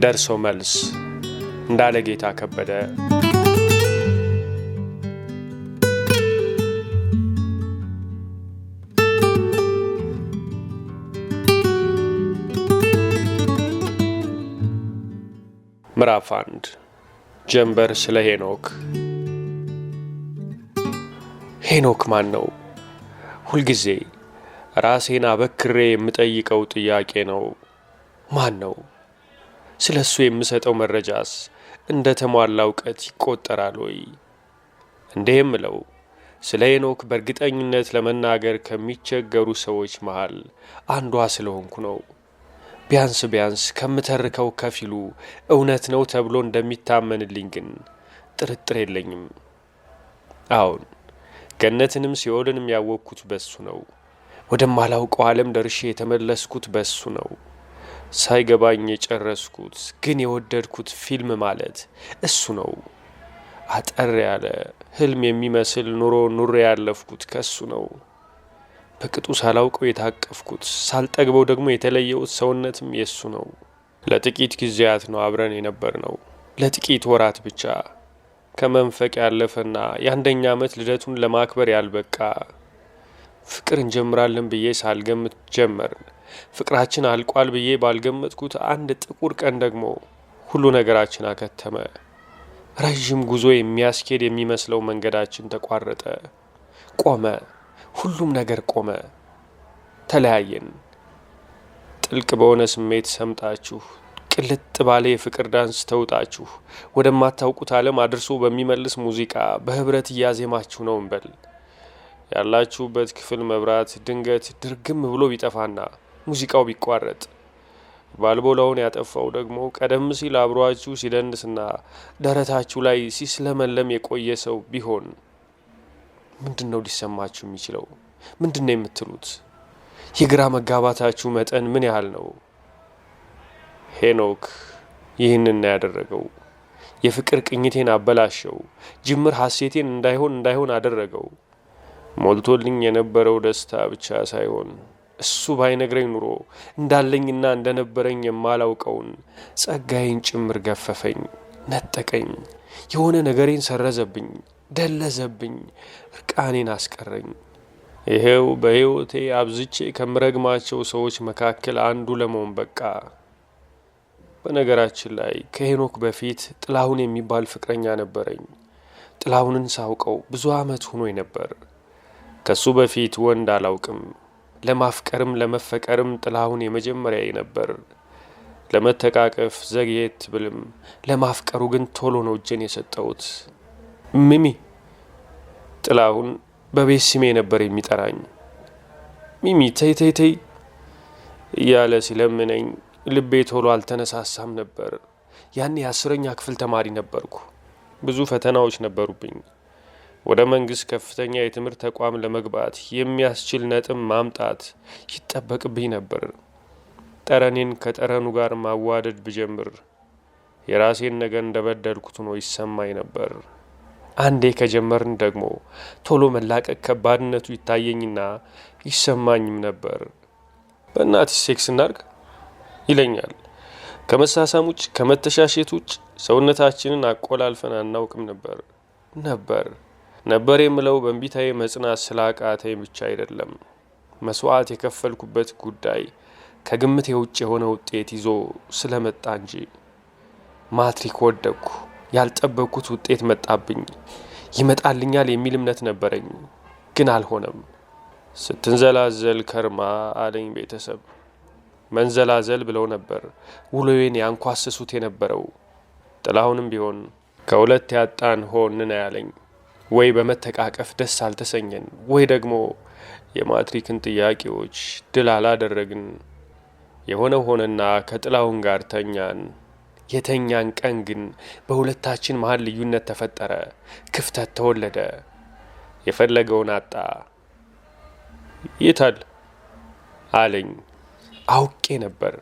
ደርሶ መልስ እንዳለ ጌታ ከበደ። ምዕራፍ 1 ጀንበር ስለ ሄኖክ። ሄኖክ ማን ነው? ሁልጊዜ ራሴን አበክሬ የምጠይቀው ጥያቄ ነው። ማን ነው? ስለሱ የምሰጠው መረጃስ እንደ ተሟላ ዕውቀት ይቆጠራል ወይ? እንዴ የምለው ስለ ሄኖክ በእርግጠኝነት ለመናገር ከሚቸገሩ ሰዎች መሃል አንዷ ስለሆንኩ ነው። ቢያንስ ከምተርከው ከፊሉ እውነት ነው ተብሎ እንደሚታመንልኝ ግን ጥርጥር የለኝም። አሁን ገነትንም ሲኦልንም ያወቅኩት በሱ ነው። ወደማላውቀው ዓለም ደርሼ የተመለስኩት በሱ ነው። ሳይገባኝ የጨረስኩት ግን የወደድኩት ፊልም ማለት እሱ ነው። አጠር ያለ ህልም የሚመስል ኑሮ ያለፍኩት ከሱ ነው። በቅጡ ሳላውቀው የታቀፍኩት ሳልጠግበው ደግሞ የተለየውት ሰውነትም የሱ ነው። ለጥቂት ጊዜያት ነው አብረን የነበርነው፣ ለጥቂት ወራት ብቻ። ከመንፈቅ ያለፈና የአንደኛ ዓመት ልደቱን ለማክበር ያልበቃ ፍቅር እንጀምራለን ብዬ ሳልገምት ጀመርን። ፍቅራችን አልቋል ብዬ ባልገመትኩት አንድ ጥቁር ቀን ደግሞ ሁሉ ነገራችን አከተመ። ረዥም ጉዞ የሚያስኬድ የሚመስለው መንገዳችን ተቋረጠ፣ ቆመ። ሁሉም ነገር ቆመ። ተለያየን። ጥልቅ በሆነ ስሜት ሰምጣችሁ፣ ቅልጥ ባለ የፍቅር ዳንስ ተውጣችሁ፣ ወደማታውቁት ዓለም አድርሶ በሚመልስ ሙዚቃ በህብረት እያዜማችሁ ነው እንበል። ያላችሁበት ክፍል መብራት ድንገት ድርግም ብሎ ቢጠፋና ሙዚቃው ቢቋረጥ፣ ባልቦላውን ያጠፋው ደግሞ ቀደም ሲል አብሯችሁ ሲደንስና ደረታችሁ ላይ ሲስለመለም የቆየ ሰው ቢሆን ምንድን ነው ሊሰማችሁ የሚችለው? ምንድን ነው የምትሉት? የግራ መጋባታችሁ መጠን ምን ያህል ነው? ሄኖክ ይህንን ያደረገው የፍቅር ቅኝቴን አበላሸው። ጅምር ሐሴቴን እንዳይሆን አደረገው። ሞልቶልኝ የነበረው ደስታ ብቻ ሳይሆን እሱ ባይነግረኝ ኑሮ እንዳለኝና እንደነበረኝ የማላውቀውን ጸጋዬን ጭምር ገፈፈኝ፣ ነጠቀኝ። የሆነ ነገሬን ሰረዘብኝ፣ ደለዘብኝ፣ እርቃኔን አስቀረኝ። ይሄው በሕይወቴ አብዝቼ ከምረግማቸው ሰዎች መካከል አንዱ ለመሆን በቃ። በነገራችን ላይ ከሄኖክ በፊት ጥላሁን የሚባል ፍቅረኛ ነበረኝ። ጥላሁንን ሳውቀው ብዙ ዓመት ሆኖኝ ነበር። ከሱ በፊት ወንድ አላውቅም። ለማፍቀርም ለመፈቀርም ጥላሁን የመጀመሪያዬ ነበር። ለመተቃቀፍ ዘግየት ብልም ለማፍቀሩ ግን ቶሎ ነው እጄን የሰጠሁት። ሚሚ ጥላሁን በቤት ስሜ ነበር የሚጠራኝ። ሚሚ ተይ እያለ ሲለምነኝ ልቤ ቶሎ አልተነሳሳም ነበር። ያኔ 10ኛ ክፍል ተማሪ ነበርኩ። ብዙ ፈተናዎች ነበሩብኝ። ወደ መንግስት ከፍተኛ የትምህርት ተቋም ለመግባት የሚያስችል ነጥብ ማምጣት ይጠበቅብኝ ነበር። ጠረኔን ከጠረኑ ጋር ማዋደድ ብጀምር የራሴን ነገር እንደበደልኩት ነው ይሰማኝ ነበር። አንዴ ከጀመርን ደግሞ ቶሎ መላቀቅ ከባድነቱ ይታየኝና ይሰማኝም ነበር። በእናትሽ ሴክስ እናርግ ይለኛል። ከመሳሳም ውጭ ከመተሻሸት ውጭ ሰውነታችንን አቆላልፈን አናውቅም ነበር የምለው በእንቢታዬ መጽናት ስላቃተኝ ብቻ አይደለም። መስዋዕት የከፈልኩበት ጉዳይ ከግምት የውጭ የሆነ ውጤት ይዞ ስለመጣ እንጂ። ማትሪክ ወደቅኩ። ያልጠበቅኩት ውጤት መጣብኝ። ይመጣልኛል የሚል እምነት ነበረኝ፣ ግን አልሆነም። ስትንዘላዘል ከርማ አለኝ ቤተሰብ። መንዘላዘል ብለው ነበር ውሎዬን ያንኳስሱት የነበረው። ጥላሁንም ቢሆን ከሁለት ያጣን ሆንን ያለኝ። ወይ በመተቃቀፍ ደስ አልተሰኘን፣ ወይ ደግሞ የማትሪክን ጥያቄዎች ድል አላደረግን። የሆነ ሆነና ከጥላሁን ጋር ተኛን። የተኛን ቀን ግን በሁለታችን መሃል ልዩነት ተፈጠረ፣ ክፍተት ተወለደ። የፈለገውን አጣ። የታል አለኝ። አውቄ ነበር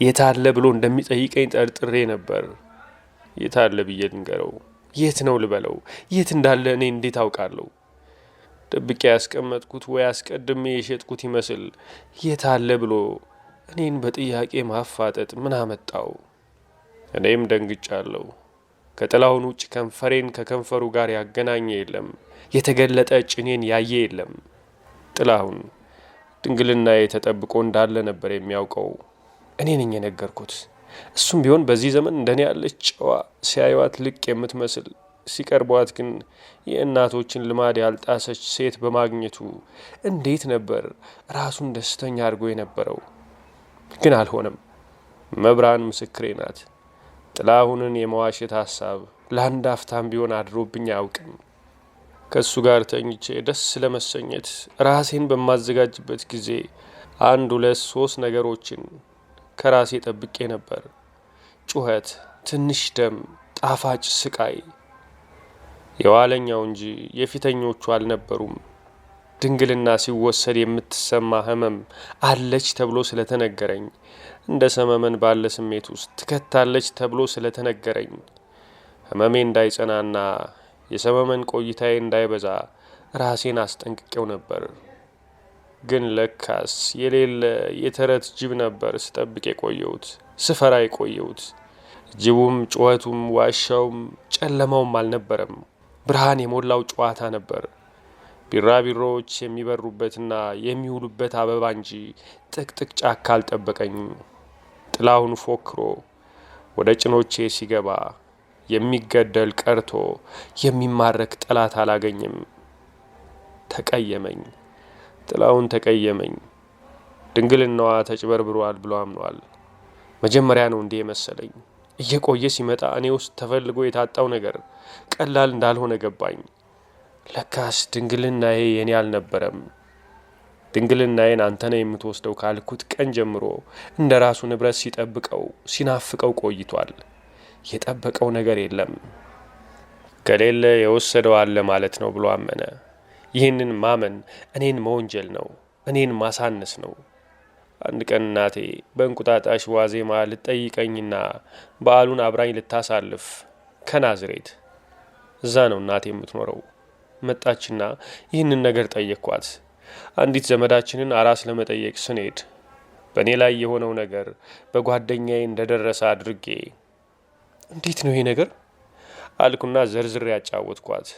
የታለ ብሎ እንደሚጠይቀኝ ጠርጥሬ ነበር። የታለ ብዬ ልንገረው? የት ነው ልበለው? የት እንዳለ እኔ እንዴት አውቃለሁ? ደብቄ ያስቀመጥኩት ወይ አስቀድሜ የሸጥኩት ይመስል የታለ ብሎ እኔን በጥያቄ ማፋጠጥ ምን አመጣው? እኔም ደንግጫለሁ። ከጥላሁን ውጭ ከንፈሬን ከከንፈሩ ጋር ያገናኘ የለም። የተገለጠ ጭኔን ያየ የለም። ጥላሁን ድንግልናዬ ተጠብቆ እንዳለ ነበር የሚያውቀው። እኔ ነኝ የነገርኩት። እሱም ቢሆን በዚህ ዘመን እንደኔ ያለች ጨዋ፣ ሲያዩዋት ልቅ የምትመስል ሲቀርቧት ግን የእናቶችን ልማድ ያልጣሰች ሴት በማግኘቱ እንዴት ነበር ራሱን ደስተኛ አድርጎ የነበረው። ግን አልሆነም። መብራን ምስክሬ ናት። ጥላሁንን የመዋሸት ሀሳብ ለአንድ አፍታም ቢሆን አድሮብኝ አያውቅም። ከእሱ ጋር ተኝቼ ደስ ለመሰኘት ራሴን በማዘጋጅበት ጊዜ 1 2 3 ነገሮችን ከራሴ ጠብቄ ነበር። ጩኸት፣ ትንሽ ደም፣ ጣፋጭ ስቃይ። የኋለኛው እንጂ የፊተኞቹ አልነበሩም። ድንግልና ሲወሰድ የምትሰማ ህመም አለች ተብሎ ስለተነገረኝ፣ እንደ ሰመመን ባለ ስሜት ውስጥ ትከታለች ተብሎ ስለተነገረኝ ህመሜ እንዳይጸናና የሰመመን ቆይታዬ እንዳይበዛ ራሴን አስጠንቅቄው ነበር። ግን ለካስ የሌለ የተረት ጅብ ነበር ስጠብቅ የቆየሁት፣ ስፈራ የቆየሁት። ጅቡም ጩኸቱም ዋሻውም ጨለማውም አልነበረም፣ ብርሃን የሞላው ጨዋታ ነበር። ቢራቢሮዎች የሚበሩበትና የሚውሉበት አበባ እንጂ ጥቅጥቅ ጫካ አልጠበቀኝም። ጥላሁን ፎክሮ ወደ ጭኖቼ ሲገባ የሚገደል ቀርቶ የሚማረክ ጠላት አላገኝም። ተቀየመኝ። ጥላሁን ተቀየመኝ። ድንግልናዋ ተጭበርብሯል ብሎ አምኗል። መጀመሪያ ነው እንዲህ መሰለኝ። እየቆየ ሲመጣ እኔ ውስጥ ተፈልጎ የታጣው ነገር ቀላል እንዳልሆነ ገባኝ። ለካስ ድንግልናዬ የኔ አልነበረም። ድንግልናዬን አንተ ነህ የምትወስደው ካልኩት ቀን ጀምሮ እንደ ራሱ ንብረት ሲጠብቀው ሲናፍቀው ቆይቷል። የጠበቀው ነገር የለም። ከሌለ የወሰደው አለ ማለት ነው ብሎ አመነ። ይህንን ማመን እኔን መወንጀል ነው፣ እኔን ማሳነስ ነው። አንድ ቀን እናቴ በእንቁጣጣሽ ዋዜማ ልትጠይቀኝና በዓሉን አብራኝ ልታሳልፍ ከናዝሬት፣ እዛ ነው እናቴ የምትኖረው፣ መጣችና ይህንን ነገር ጠየቅኳት። አንዲት ዘመዳችንን አራስ ለመጠየቅ ስንሄድ በእኔ ላይ የሆነው ነገር በጓደኛዬ እንደደረሰ አድርጌ እንዴት ነው ይሄ ነገር አልኩና ዘርዝሬ ያጫወትኳት።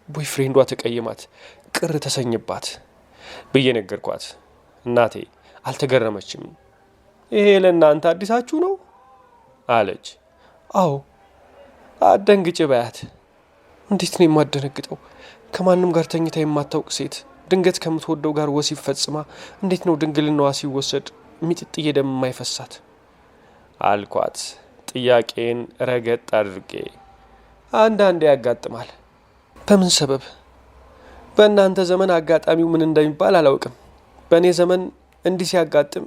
ቦይፍሬንዷ ተቀየማት፣ ቅር ተሰኝባት ብዬ ነገርኳት። እናቴ አልተገረመችም። ይሄ ለእናንተ አዲሳችሁ ነው አለች። አዎ አደንግጭ በያት። እንዴት ነው የማደነግጠው? ከማንም ጋር ተኝታ የማታውቅ ሴት ድንገት ከምትወደው ጋር ወሲብ ፈጽማ እንዴት ነው ድንግልናዋ ሲወሰድ ሚጥጥዬ ደም የማይፈሳት አልኳት። ጥያቄን ረገጥ አድርጌ አንዳንዴ ያጋጥማል። በምን ሰበብ? በእናንተ ዘመን አጋጣሚው ምን እንደሚባል አላውቅም። በእኔ ዘመን እንዲህ ሲያጋጥም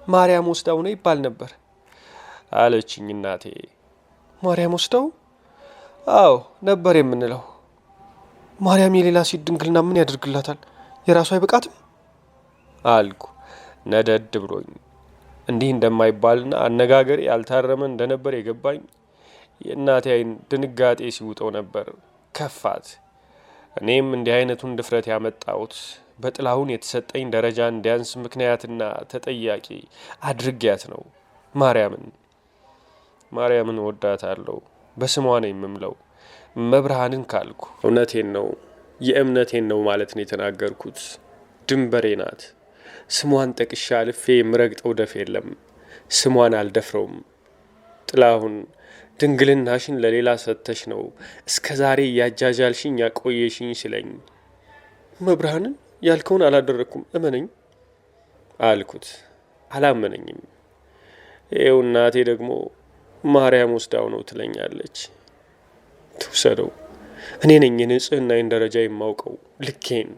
ማርያም ወስዳው ነው ይባል ነበር አለችኝ እናቴ። ማርያም ወስዳው? አዎ ነበር የምንለው። ማርያም የሌላ ሴት ድንግልና ምን ያደርግላታል? የራሱ አይበቃትም አልኩ ነደድ ብሎኝ። እንዲህ እንደማይባልና አነጋገር ያልታረመ እንደነበር የገባኝ የእናቴ አይን ድንጋጤ ሲውጠው ነበር። ከፋት። እኔም እንዲህ አይነቱን ድፍረት ያመጣሁት በጥላሁን የተሰጠኝ ደረጃ እንዲያንስ ምክንያትና ተጠያቂ አድርጊያት ነው። ማርያምን ወዳታለሁ፣ በስሟ ነው የምምለው። መብርሃንን ካልኩ እውነቴን ነው፣ የእምነቴን ነው ማለት ነው የተናገርኩት። ድንበሬ ናት። ስሟን ጠቅሻ አልፌ የምረግጠው ደፍ የለም። ስሟን አልደፍረውም። ጥላሁን ድንግልናሽን ለሌላ ሰጥተሽ ነው እስከ ዛሬ ያጃጃልሽኝ ያቆየሽኝ ሲለኝ መብርሃንን ያልከውን አላደረኩም እመነኝ አልኩት። አላመነኝም። ይኸው እናቴ ደግሞ ማርያም ወስዳው ነው ትለኛለች። ትውሰደው። እኔ ነኝ የንጽህናዬን ደረጃ የማውቀው ልኬን።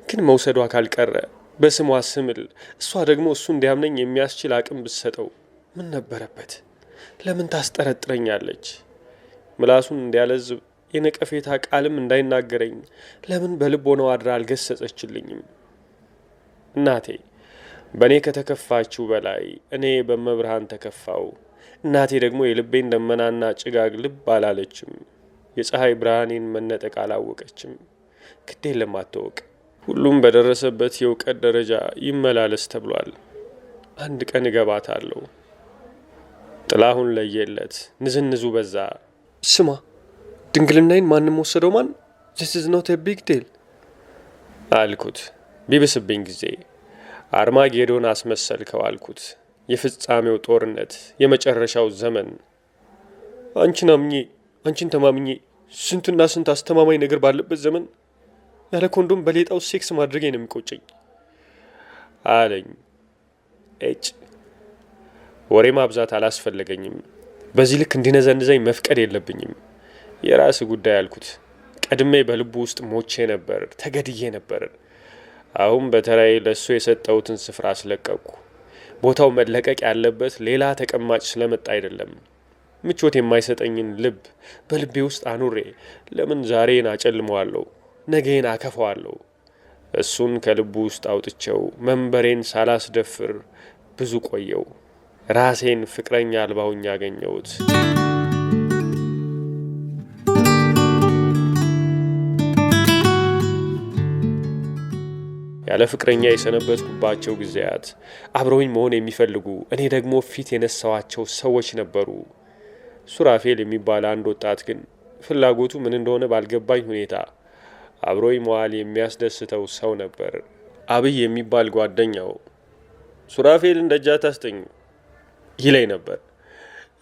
ግን መውሰዷ ካልቀረ በስሟ ስምል እሷ ደግሞ እሱ እንዲያምነኝ የሚያስችል አቅም ብትሰጠው ምን ነበረበት? ለምን ታስጠረጥረኛለች? ምላሱን እንዲያለዝብ የነቀፌታ ቃልም እንዳይናገረኝ ለምን በልቦናው አድራ አልገሰጸችልኝም? እናቴ በእኔ ከተከፋችው በላይ እኔ በመብርሃን ተከፋው። እናቴ ደግሞ የልቤን ደመናና ጭጋግ ልብ አላለችም። የፀሐይ ብርሃኔን መነጠቅ አላወቀችም። ግዴን ለማታወቅ ሁሉም በደረሰበት የእውቀት ደረጃ ይመላለስ ተብሏል። አንድ ቀን እገባታለሁ። ጥላሁን ለየለት። ንዝንዙ በዛ። ስማ ድንግልናዬን ማንም ወሰደው ማን? this is not a big deal አልኩት። ቢብስብኝ ጊዜ አርማጌዶን አስመሰልከው አልኩት። የፍጻሜው ጦርነት፣ የመጨረሻው ዘመን። አንቺን ተማምኜ ስንትና ስንት አስተማማኝ ነገር ባለበት ዘመን ያለ ኮንዶም በሌጣው ሴክስ ማድረጌ ነው የሚቆጨኝ አለኝ። ወሬ ማብዛት አላስፈለገኝም። በዚህ ልክ እንዲነዘንዘኝ መፍቀድ የለብኝም። የራስ ጉዳይ አልኩት። ቀድሜ በልቡ ውስጥ ሞቼ ነበር፣ ተገድዬ ነበር። አሁን በተራዬ ለሱ የሰጠሁትን ስፍራ አስለቀቅኩ። ቦታው መለቀቅ ያለበት ሌላ ተቀማጭ ስለመጣ አይደለም። ምቾት የማይሰጠኝን ልብ በልቤ ውስጥ አኑሬ ለምን ዛሬን አጨልመዋለሁ? ነገን አከፋዋለሁ። እሱን ከልቡ ውስጥ አውጥቼው መንበሬን ሳላስደፍር ብዙ ቆየው። ራሴን ፍቅረኛ አልባውኝ ያገኘሁት። ያለ ፍቅረኛ የሰነበትኩባቸው ጊዜያት አብረውኝ መሆን የሚፈልጉ እኔ ደግሞ ፊት የነሳዋቸው ሰዎች ነበሩ። ሱራፌል የሚባል አንድ ወጣት ግን ፍላጎቱ ምን እንደሆነ ባልገባኝ ሁኔታ አብሮኝ መዋል የሚያስደስተው ሰው ነበር። አብይ የሚባል ጓደኛው ሱራፌልን ደጃት አስተኙ ይለኝ ነበር።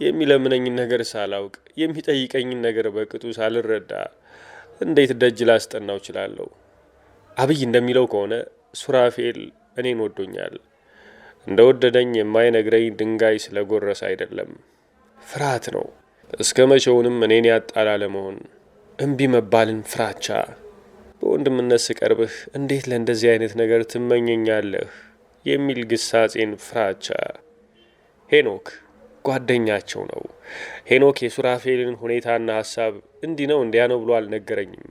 የሚለምነኝን ነገር ሳላውቅ፣ የሚጠይቀኝን ነገር በቅጡ ሳልረዳ እንዴት ደጅ ላስጠናው እችላለሁ? አብይ እንደሚለው ከሆነ ሱራፌል እኔን ወዶኛል። እንደወደደኝ የማይነግረኝ ድንጋይ ስለጎረሰ አይደለም፣ ፍርሃት ነው። እስከ መቼውንም እኔን ያጣላ ለመሆን እምቢ መባልን ፍራቻ። በወንድምነት ስቀርብህ እንዴት ለእንደዚህ አይነት ነገር ትመኘኛለህ የሚል ግሳጼን ፍራቻ። ሄኖክ ጓደኛቸው ነው። ሄኖክ የሱራፌልን ሁኔታና ሀሳብ እንዲህ ነው እንዲያ ነው ብሎ አልነገረኝም።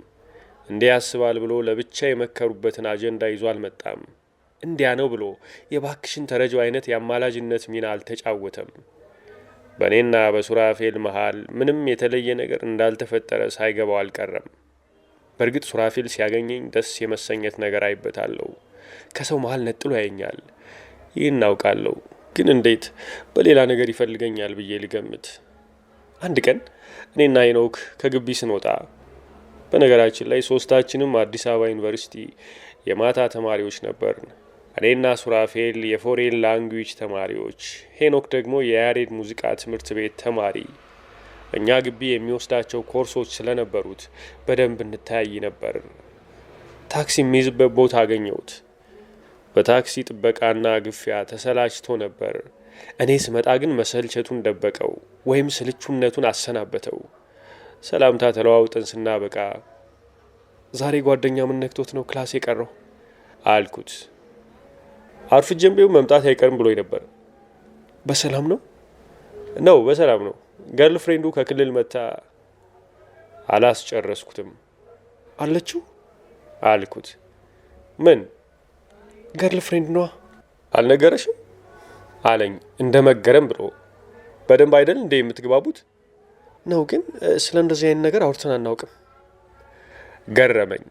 እንዲያ ያስባል ብሎ ለብቻ የመከሩበትን አጀንዳ ይዞ አልመጣም። እንዲያ ነው ብሎ የባክሽን ተረጃው አይነት የአማላጅነት ሚና አልተጫወተም። በእኔና በሱራፌል መሃል ምንም የተለየ ነገር እንዳልተፈጠረ ሳይገባው አልቀረም። በእርግጥ ሱራፌል ሲያገኘኝ ደስ የመሰኘት ነገር አይበታለሁ። ከሰው መሃል ነጥሎ ያየኛል። ይህን አውቃለሁ። ግን እንዴት በሌላ ነገር ይፈልገኛል ብዬ ልገምት? አንድ ቀን እኔና ሄኖክ ከግቢ ስንወጣ፣ በነገራችን ላይ ሶስታችንም አዲስ አበባ ዩኒቨርሲቲ የማታ ተማሪዎች ነበርን። እኔና ሱራፌል የፎሬን ላንጉዌጅ ተማሪዎች፣ ሄኖክ ደግሞ የያሬድ ሙዚቃ ትምህርት ቤት ተማሪ። እኛ ግቢ የሚወስዳቸው ኮርሶች ስለነበሩት በደንብ እንተያይ ነበር። ታክሲ የሚይዝበት ቦታ አገኘሁት። በታክሲ ጥበቃና ግፊያ ተሰላችቶ ነበር። እኔ ስመጣ ግን መሰልቸቱን ደበቀው ወይም ስልቹነቱን አሰናበተው። ሰላምታ ተለዋውጠን ስናበቃ ዛሬ ጓደኛ ምን ነክቶት ነው ክላስ የቀረው አልኩት። አርፍጄም ቢሆን መምጣት አይቀርም ብሎኝ ነበር። በሰላም ነው? በሰላም ነው። ገርል ፍሬንዱ ከክልል መታ። አላስጨረስኩትም። አለችው አልኩት። ምን ገርል ፍሬንድ ነዋ። አልነገረሽም አለኝ እንደ መገረም ብሎ። በደንብ አይደል እንደ የምትግባቡት ነው? ግን ስለ እንደዚህ አይነት ነገር አውርተን አናውቅም። ገረመኝ።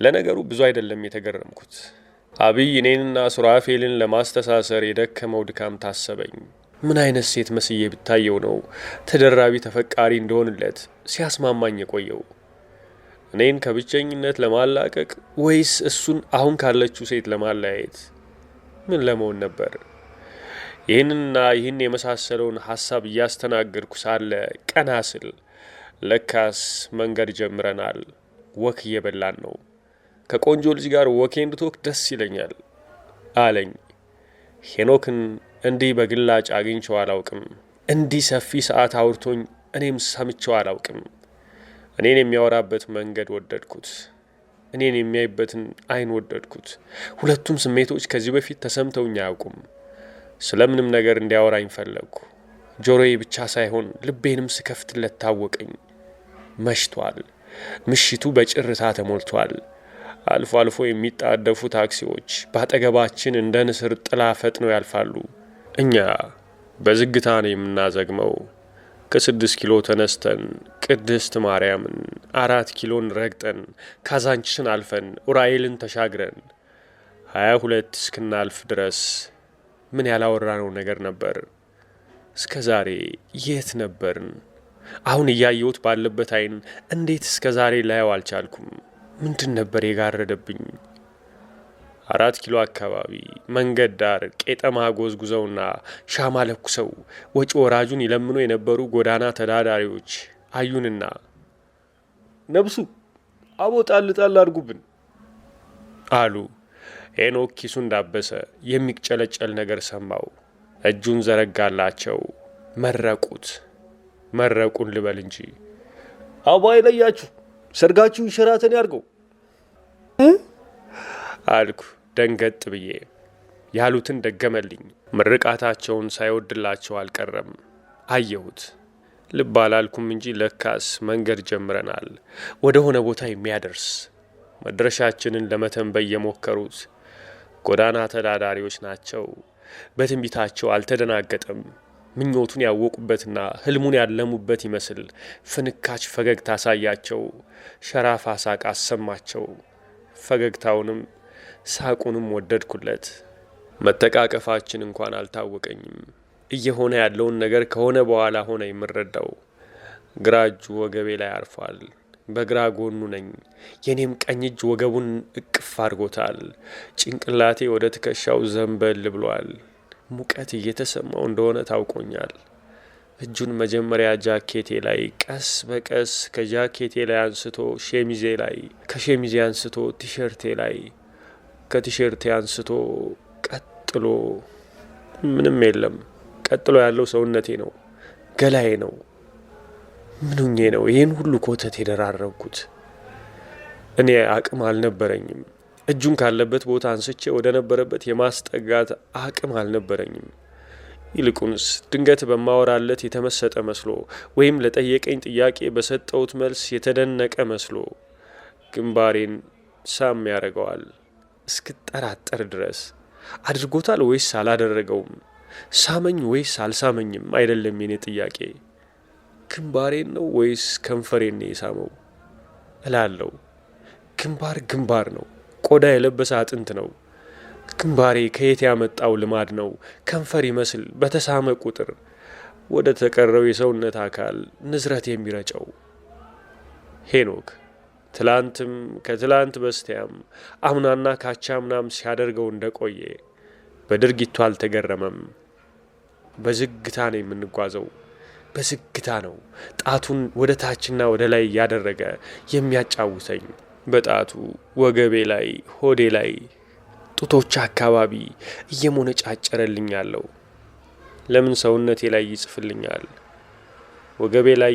ለነገሩ ብዙ አይደለም የተገረምኩት። አብይ እኔንና ሱራፌልን ለማስተሳሰር የደከመው ድካም ታሰበኝ። ምን አይነት ሴት መስዬ ብታየው ነው ተደራቢ ተፈቃሪ እንደሆንለት ሲያስማማኝ የቆየው? እኔን ከብቸኝነት ለማላቀቅ ወይስ እሱን አሁን ካለችው ሴት ለማለያየት? ምን ለመሆን ነበር? ይህንና ይህን የመሳሰለውን ሀሳብ እያስተናገድኩ ሳለ ቀና ስል ለካስ መንገድ ጀምረናል። ወክ እየበላን ነው። ከቆንጆ ልጅ ጋር ወክ እንድትወክ ደስ ይለኛል አለኝ። ሄኖክን እንዲህ በግላጭ አግኝቼው አላውቅም። እንዲህ ሰፊ ሰዓት አውርቶኝ እኔም ሰምቼው አላውቅም። እኔን የሚያወራበት መንገድ ወደድኩት። እኔን የሚያይበትን አይን ወደድኩት። ሁለቱም ስሜቶች ከዚህ በፊት ተሰምተውኝ አያውቁም። ስለምንም ነገር እንዲያወራኝ ፈለግኩ። ጆሮዬ ብቻ ሳይሆን ልቤንም ስከፍትለት ታወቀኝ። መሽቷል። ምሽቱ በጭርታ ተሞልቷል። አልፎ አልፎ የሚጣደፉ ታክሲዎች በአጠገባችን እንደ ንስር ጥላ ፈጥነው ያልፋሉ። እኛ በዝግታ ነው የምናዘግመው። ከ6 ኪሎ ተነስተን ቅድስት ማርያምን 4 ኪሎን ረግጠን ካዛንችስን አልፈን ኡራኤልን ተሻግረን 22 እስክናልፍ ድረስ ምን ያላወራነው ነገር ነበር። እስከ ዛሬ የት ነበርን? አሁን እያየሁት ባለበት አይን እንዴት እስከ ዛሬ ላየው አልቻልኩም? ምንድን ነበር የጋረደብኝ? 4 ኪሎ አካባቢ መንገድ ዳር ቄጠማ ጎዝጉዘውና ሻማ ለኩሰው ወጪ ወራጁን ይለምኑ የነበሩ ጎዳና ተዳዳሪዎች አዩንና ነብሱ አቦ ጣል ጣል አድርጉብን አሉ። ሄኖክ ኪሱ እንዳበሰ የሚቅጨለጨል ነገር ሰማው። እጁን ዘረጋላቸው። መረቁን ልበል እንጂ አቦ አይለያችሁ፣ ሰርጋችሁ ሸራተን ያርገው አልኩ ደንገጥ ብዬ። ያሉትን ደገመልኝ። ምርቃታቸውን ሳይወድላቸው አልቀረም። አየሁት። ልብ አላልኩም እንጂ ለካስ መንገድ ጀምረናል፣ ወደ ሆነ ቦታ የሚያደርስ። መድረሻችንን ለመተንበይ የሞከሩት ጎዳና ተዳዳሪዎች ናቸው። በትንቢታቸው አልተደናገጠም። ምኞቱን ያወቁበትና ህልሙን ያለሙበት ይመስል ፍንካች ፈገግታ አሳያቸው። ሸራፋ ሳቅ አሰማቸው። ፈገግታውንም ሳቁንም ወደድኩለት። መተቃቀፋችን እንኳን አልታወቀኝም። እየሆነ ያለውን ነገር ከሆነ በኋላ ሆነ የምረዳው። ግራ እጁ ወገቤ ላይ አርፏል። በግራ ጎኑ ነኝ። የኔም ቀኝ እጅ ወገቡን እቅፍ አድርጎታል። ጭንቅላቴ ወደ ትከሻው ዘንበል ብሏል። ሙቀት እየተሰማው እንደሆነ ታውቆኛል። እጁን መጀመሪያ ጃኬቴ ላይ፣ ቀስ በቀስ ከጃኬቴ ላይ አንስቶ ሸሚዜ ላይ፣ ከሸሚዜ አንስቶ ቲሸርቴ ላይ፣ ከቲሸርቴ አንስቶ ቀጥሎ ምንም የለም። ቀጥሎ ያለው ሰውነቴ ነው፣ ገላዬ ነው። ምኑኜ ነው ይህን ሁሉ ኮተት የደራረብኩት? እኔ አቅም አልነበረኝም። እጁን ካለበት ቦታ አንስቼ ወደ ነበረበት የማስጠጋት አቅም አልነበረኝም። ይልቁንስ ድንገት በማወራለት የተመሰጠ መስሎ ወይም ለጠየቀኝ ጥያቄ በሰጠውት መልስ የተደነቀ መስሎ ግንባሬን ሳም ያደርገዋል። እስክጠራጠር ድረስ አድርጎታል ወይስ አላደረገውም? ሳመኝ ወይስ አልሳመኝም አይደለም የኔ ጥያቄ። ግንባሬን ነው ወይስ ከንፈሬን ነው የሳመው እላለሁ። ግንባር ነው። ቆዳ የለበሰ አጥንት ነው። ግንባሬ ከየት ያመጣው ልማድ ነው? ከንፈር ይመስል በተሳመ ቁጥር ወደ ተቀረው የሰውነት አካል ንዝረት የሚረጨው። ሄኖክ ትላንትም ከትላንት በስቲያም አምናና ካቻምናም ሲያደርገው እንደቆየ በድርጊቱ አልተገረመም። በዝግታ ነው የምንጓዘው። በዝግታ ነው ጣቱን ወደ ታችና ወደ ላይ እያደረገ የሚያጫውተኝ። በጣቱ ወገቤ ላይ፣ ሆዴ ላይ፣ ጡቶች አካባቢ እየሞነጫጨረልኛለሁ። ለምን ሰውነቴ ላይ ይጽፍልኛል? ወገቤ ላይ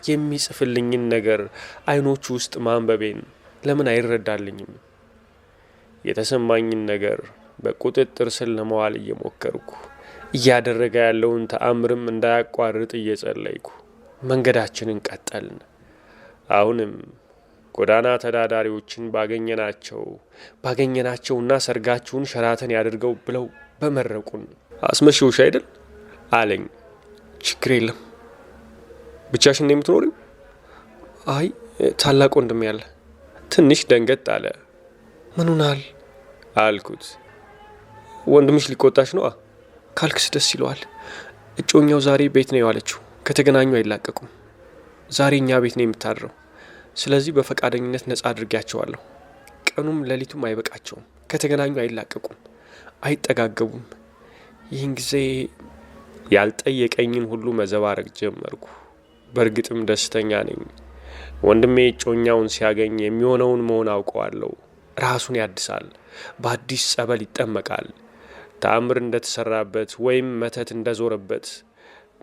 የሚጽፍልኝን ነገር አይኖቹ ውስጥ ማንበቤን ለምን አይረዳልኝም? የተሰማኝን ነገር በቁጥጥር ስር ለመዋል እየሞከርኩ እያደረገ ያለውን ተአምርም እንዳያቋርጥ እየጸለይኩ መንገዳችንን ቀጠልን። አሁንም ጎዳና ተዳዳሪዎችን ባገኘናቸውና ሰርጋችሁን ሸራተን ያድርገው ብለው በመረቁን። አስመሽውሽ አይደል አለኝ። ችግር የለም። ብቻሽን ነው የምትኖሪው? አይ ታላቅ ወንድም ያለ። ትንሽ ደንገጥ አለ። ምን ሆናል አልኩት። ወንድምሽ ሊቆጣሽ ነው ካልክስ ደስ ይለዋል። እጮኛው ዛሬ ቤት ነው የዋለችው። ከተገናኙ አይላቀቁም። ዛሬ እኛ ቤት ነው የምታድረው። ስለዚህ በፈቃደኝነት ነጻ አድርጊያቸዋለሁ። ቀኑም ሌሊቱም አይበቃቸውም። ከተገናኙ አይላቀቁም፣ አይጠጋገቡም። ይህን ጊዜ ያልጠየቀኝን ሁሉ መዘባረቅ ጀመርኩ። በእርግጥም ደስተኛ ነኝ። ወንድሜ እጮኛውን ሲያገኝ የሚሆነውን መሆን አውቀዋለሁ። ራሱን ያድሳል፣ በአዲስ ጸበል ይጠመቃል። ተአምር እንደተሰራበት ወይም መተት እንደዞረበት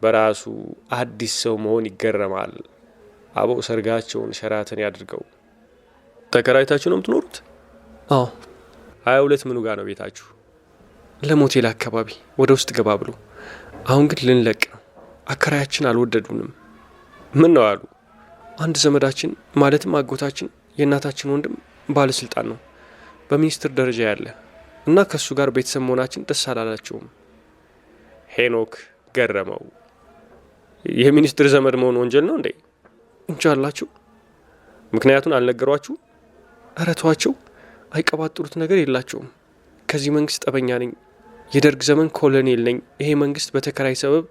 በራሱ አዲስ ሰው መሆን ይገረማል። አበው ሰርጋቸውን ሸራተን ያድርገው። ተከራይታችሁ ነው የምትኖሩት? አዎ። 22 ምኑ ጋር ነው ቤታችሁ? ለሞቴል አካባቢ ወደ ውስጥ ገባ ብሎ። አሁን ግን ልንለቅ ነው። አከራያችን አልወደዱንም። ምን ነው አሉ። አንድ ዘመዳችን ማለትም አጎታችን የእናታችን ወንድም ባለስልጣን ነው፣ በሚኒስትር ደረጃ ያለ እና ከሱ ጋር ቤተሰብ መሆናችን ደስ አላላቸውም። ሄኖክ ገረመው። የሚኒስትር ዘመድ መሆን ወንጀል ነው እንዴ? እንቻላችሁ። ምክንያቱን አልነገሯችሁ? እረ ተዋቸው፣ አይቀባጥሩት ነገር የላቸውም። ከዚህ መንግስት ጠበኛ ነኝ የደርግ ዘመን ኮሎኔል ነኝ፣ ይሄ መንግስት በተከራይ ሰበብ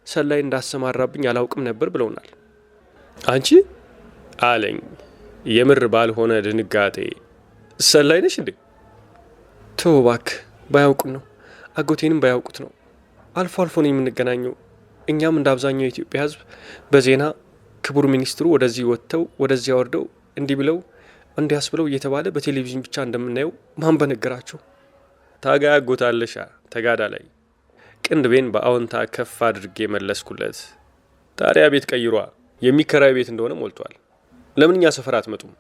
ሰላይ እንዳሰማራብኝ አላውቅም ነበር ብለውናል። አንቺ አለኝ የምር ባልሆነ ድንጋጤ። ሰላይ ነሽ እንዴ? ተው እባክህ፣ ባያውቁን ነው አጎቴንም ባያውቁት ነው። አልፎ አልፎ ነው የምንገናኘው። እኛም እንደ አብዛኛው የኢትዮጵያ ሕዝብ በዜና ክቡር ሚኒስትሩ ወደዚህ ወጥተው ወደዚያ ወርደው እንዲህ ብለው እንዲያስብለው እየተባለ በቴሌቪዥን ብቻ እንደምናየው ማን በነገራቸው። ታጋይ አጎታለሻ ተጋዳ ላይ ቅንድቤን በአዎንታ ከፍ አድርጌ መለስኩለት። ታዲያ ቤት ቀይሯ፣ የሚከራይ ቤት እንደሆነ ሞልቷል። ለምን እኛ ሰፈር አትመጡም?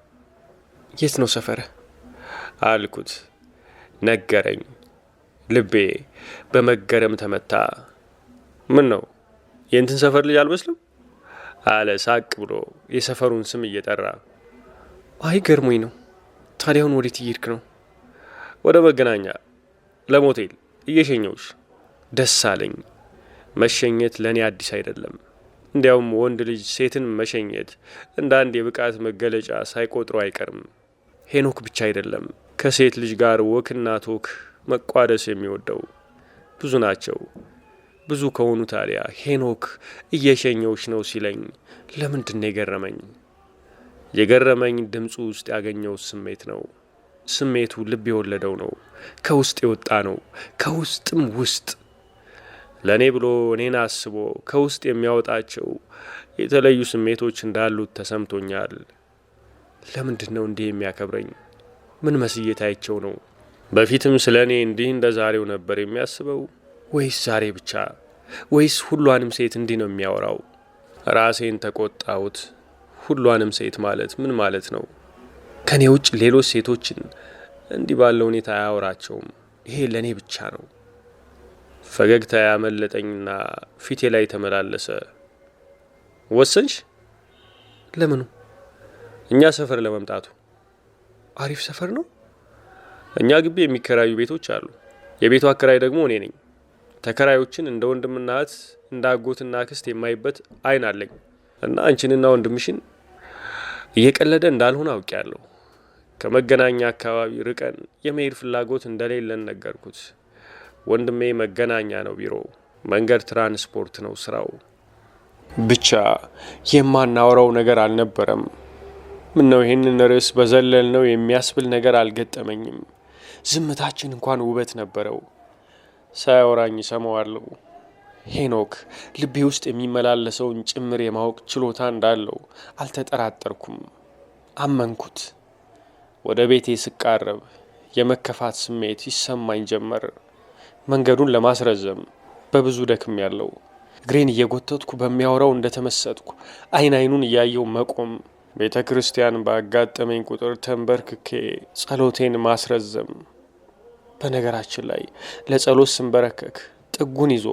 የት ነው ሰፈረ አልኩት። ነገረኝ። ልቤ በመገረም ተመታ። ምን ነው የእንትን ሰፈር ልጅ አልመስልም አለ ሳቅ ብሎ የሰፈሩን ስም እየጠራ። አይ ገርሞኝ ነው። ታዲያውን ወዴት እየሄድክ ነው? ወደ መገናኛ ለሞቴል እየሸኘውሽ። ደስ አለኝ። መሸኘት ለእኔ አዲስ አይደለም። እንዲያውም ወንድ ልጅ ሴትን መሸኘት እንደ አንድ የብቃት መገለጫ ሳይቆጥሩ አይቀርም። ሄኖክ ብቻ አይደለም ከሴት ልጅ ጋር ወክና ቶክ መቋደስ የሚወደው ብዙ ናቸው። ብዙ ከሆኑ ታዲያ ሄኖክ እየሸኘውሽ ነው ሲለኝ ለምንድን ነው የገረመኝ? የገረመኝ ድምፁ ውስጥ ያገኘው ስሜት ነው። ስሜቱ ልብ የወለደው ነው። ከውስጥ የወጣ ነው። ከውስጥም ውስጥ ለእኔ ብሎ እኔን አስቦ ከውስጥ የሚያወጣቸው የተለዩ ስሜቶች እንዳሉት ተሰምቶኛል። ለምንድን ነው እንዲህ የሚያከብረኝ? ምን መስዬ ታይቸው ነው? በፊትም ስለ እኔ እንዲህ እንደ ዛሬው ነበር የሚያስበው? ወይስ ዛሬ ብቻ? ወይስ ሁሏንም ሴት እንዲህ ነው የሚያወራው? ራሴን ተቆጣሁት። ሁሏንም ሴት ማለት ምን ማለት ነው? ከኔ ውጭ ሌሎች ሴቶችን እንዲህ ባለው ሁኔታ አያወራቸውም። ይሄ ለእኔ ብቻ ነው። ፈገግታ ያመለጠኝና ፊቴ ላይ ተመላለሰ። ወሰንሽ? ለምኑ? እኛ ሰፈር ለመምጣቱ። አሪፍ ሰፈር ነው። እኛ ግቢ የሚከራዩ ቤቶች አሉ። የቤቱ አከራይ ደግሞ እኔ ነኝ። ተከራዮችን እንደ ወንድምና እህት እንደ አጎትና አክስት የማይበት አይን አለኝ እና አንቺንና ወንድምሽን እየቀለደ እንዳልሆነ አውቄያለሁ። ከመገናኛ አካባቢ ርቀን የመሄድ ፍላጎት እንደሌለን ነገርኩት። ወንድሜ መገናኛ ነው ቢሮ፣ መንገድ ትራንስፖርት ነው ስራው። ብቻ የማናወራው ነገር አልነበረም። ምን ነው ይህንን ርዕስ በዘለል ነው የሚያስብል ነገር አልገጠመኝም። ዝምታችን እንኳን ውበት ነበረው። ሳያወራኝ ሰማዋለሁ። ሄኖክ ልቤ ውስጥ የሚመላለሰውን ጭምር የማወቅ ችሎታ እንዳለው አልተጠራጠርኩም። አመንኩት። ወደ ቤቴ ስቃረብ የመከፋት ስሜት ይሰማኝ ጀመር። መንገዱን ለማስረዘም በብዙ ደክም ያለው እግሬን እየጎተትኩ በሚያወራው እንደተመሰጥኩ አይን አይኑን እያየው መቆም፣ ቤተ ክርስቲያን ባጋጠመኝ ቁጥር ተንበርክኬ ጸሎቴን ማስረዘም። በነገራችን ላይ ለጸሎት ስንበረከክ ጥጉን ይዞ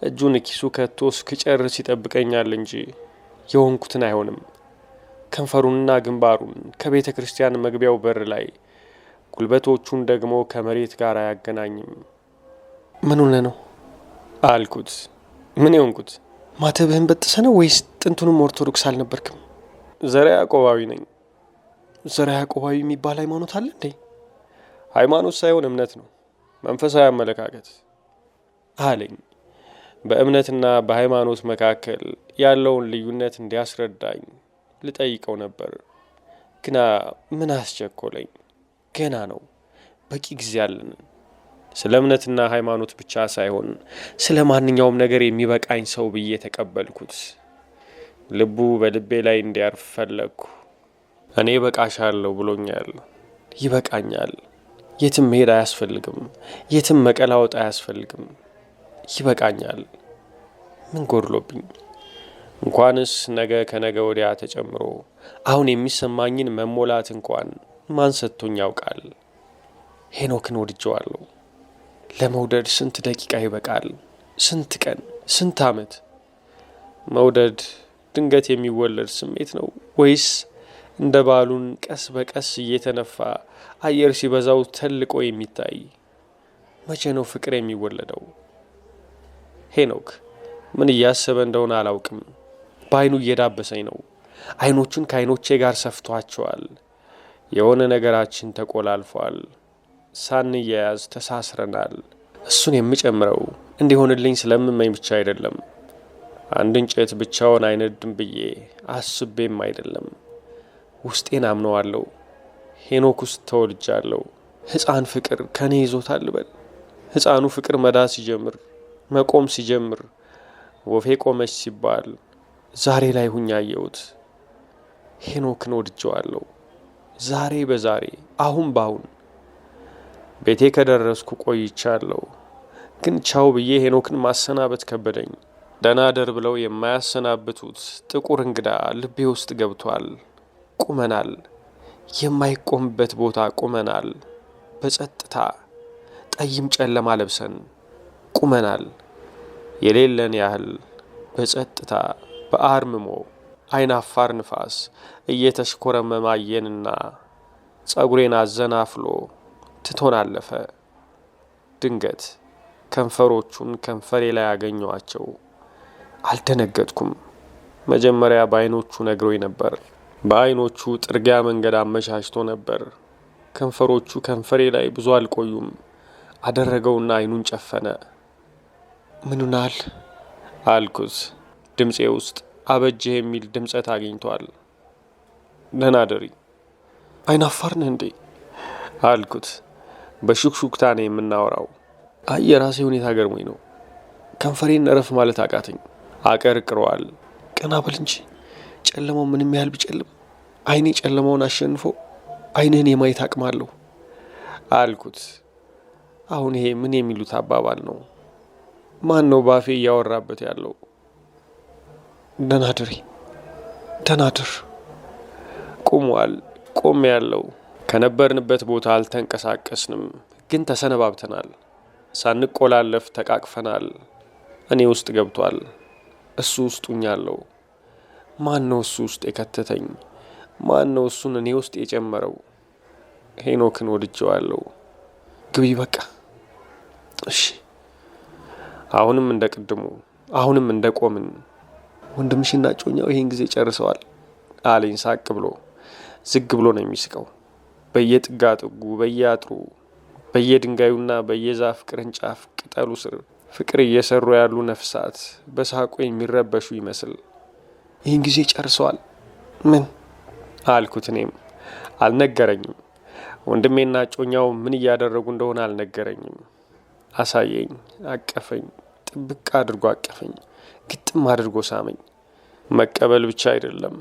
እጁን ኪሱ ከቶ እስክጨርስ ይጠብቀኛል እንጂ የሆንኩትን አይሆንም። ከንፈሩንና ግንባሩን ከቤተ ክርስቲያን መግቢያው በር ላይ፣ ጉልበቶቹን ደግሞ ከመሬት ጋር አያገናኝም። ምን ሆነ ነው አልኩት። ምን የሆንኩት? ማተብህን በጥሰ ነው ወይስ ጥንቱንም ኦርቶዶክስ አልነበርክም? ዘርዓ ያዕቆባዊ ነኝ። ዘርዓ ያዕቆባዊ የሚባል ሃይማኖት አለ እንዴ? ሃይማኖት ሳይሆን እምነት ነው፣ መንፈሳዊ አመለካከት አለኝ። በእምነትና በሃይማኖት መካከል ያለውን ልዩነት እንዲያስረዳኝ ልጠይቀው ነበር። ግና ምን አስቸኮለኝ? ገና ነው፣ በቂ ጊዜ አለን። ስለ እምነትና ሃይማኖት ብቻ ሳይሆን ስለ ማንኛውም ነገር የሚበቃኝ ሰው ብዬ ተቀበልኩት። ልቡ በልቤ ላይ እንዲያርፍ ፈለግኩ። እኔ በቃሻለሁ ብሎኛል። ይበቃኛል። የትም መሄድ አያስፈልግም። የትም መቀላወጥ አያስፈልግም። ይበቃኛል። ምን ጎድሎብኝ? እንኳንስ ነገ ከነገ ወዲያ ተጨምሮ አሁን የሚሰማኝን መሞላት እንኳን ማን ሰጥቶኝ ያውቃል? ሄኖክን ወድጀዋለሁ። ለመውደድ ስንት ደቂቃ ይበቃል? ስንት ቀን? ስንት ዓመት? መውደድ ድንገት የሚወለድ ስሜት ነው ወይስ እንደ ባሉን ቀስ በቀስ እየተነፋ አየር ሲበዛው ተልቆ የሚታይ? መቼ ነው ፍቅር የሚወለደው? ሄኖክ ምን እያሰበ እንደሆነ አላውቅም። በአይኑ እየዳበሰኝ ነው። አይኖቹን ከአይኖቼ ጋር ሰፍቷቸዋል። የሆነ ነገራችን ተቆላልፏል። ሳንያያዝ ተሳስረናል። እሱን የምጨምረው እንዲሆንልኝ ስለምመኝ ብቻ አይደለም። አንድ እንጨት ብቻውን አይነድም ብዬ አስቤም አይደለም። ውስጤን አምነዋለሁ። ሄኖክ ውስጥ ተወልጃለሁ። ሕፃን ፍቅር ከኔ ይዞታል በል። ሕፃኑ ፍቅር መዳን ሲጀምር፣ መቆም ሲጀምር፣ ወፌ ቆመች ሲባል ዛሬ ላይ ሁኛ አየሁት። ሄኖክን ወድጀዋለሁ። ዛሬ በዛሬ አሁን ባሁን ቤቴ ከደረስኩ ቆይቻለሁ። ግን ቻው ብዬ ሄኖክን ማሰናበት ከበደኝ። ደህና ደር ብለው የማያሰናብቱት ጥቁር እንግዳ ልቤ ውስጥ ገብቷል። ቁመናል። የማይቆምበት ቦታ ቁመናል። በጸጥታ ጠይም ጨለማ ለብሰን ቁመናል። የሌለን ያህል በጸጥታ በአርምሞ አይናፋር ንፋስ እየተሽኮረመመ አየንና ጸጉሬን አዘናፍሎ ትቶን አለፈ። ድንገት ከንፈሮቹን ከንፈሬ ላይ ያገኘዋቸው። አልደነገጥኩም። መጀመሪያ በአይኖቹ ነግሮኝ ነበር። በአይኖቹ ጥርጊያ መንገድ አመቻችቶ ነበር። ከንፈሮቹ ከንፈሬ ላይ ብዙ አልቆዩም። አደረገውና አይኑን ጨፈነ። ምኑናል አልኩት። ድምፄ ውስጥ አበጀህ የሚል ድምጸት አግኝቷል። ደህና ደሪ። አይናፋር ነህ እንዴ አልኩት። በሹክሹክታ ነው የምናወራው። አይ የራሴ ሁኔታ ገርሞኝ ነው። ከንፈሬን እረፍ ማለት አቃተኝ። አቀርቅሯል። ቀና በል እንጂ ጨለማው ምንም ያህል ቢጨልም አይኔ ጨለማውን አሸንፎ አይንህን የማየት አቅም አለው አልኩት። አሁን ይሄ ምን የሚሉት አባባል ነው? ማን ነው ባፌ እያወራበት ያለው? ደህና ድሪ፣ ደህና ድር። ቁሟል። ቆም ያለው ከነበርንበት ቦታ አልተንቀሳቀስንም፣ ግን ተሰነባብተናል። ሳንቆላለፍ ተቃቅፈናል። እኔ ውስጥ ገብቷል። እሱ ውስጥ ሆኛለሁ። ማን ነው እሱ ውስጥ የከተተኝ? ማን ነው እሱን እኔ ውስጥ የጨመረው? ሄኖክን ወድጀዋለሁ። ግቢ በቃ እሺ። አሁንም እንደ ቅድሙ፣ አሁንም እንደ ቆምን። ወንድምሽና ጮኛው ይሄን ጊዜ ጨርሰዋል አለኝ ሳቅ ብሎ። ዝግ ብሎ ነው የሚስቀው። በየጥጋ ጥጉ፣ በየአጥሩ፣ በየድንጋዩና በየዛፍ ቅርንጫፍ ቅጠሉ ስር ፍቅር እየሰሩ ያሉ ነፍሳት በሳቁ የሚረበሹ ይመስል ይህን ጊዜ ጨርሰዋል። ምን አልኩት። እኔም አልነገረኝም። ወንድሜና ጮኛው ምን እያደረጉ እንደሆነ አልነገረኝም። አሳየኝ፣ አቀፈኝ፣ ጥብቅ አድርጎ አቀፈኝ፣ ግጥም አድርጎ ሳመኝ። መቀበል ብቻ አይደለም፣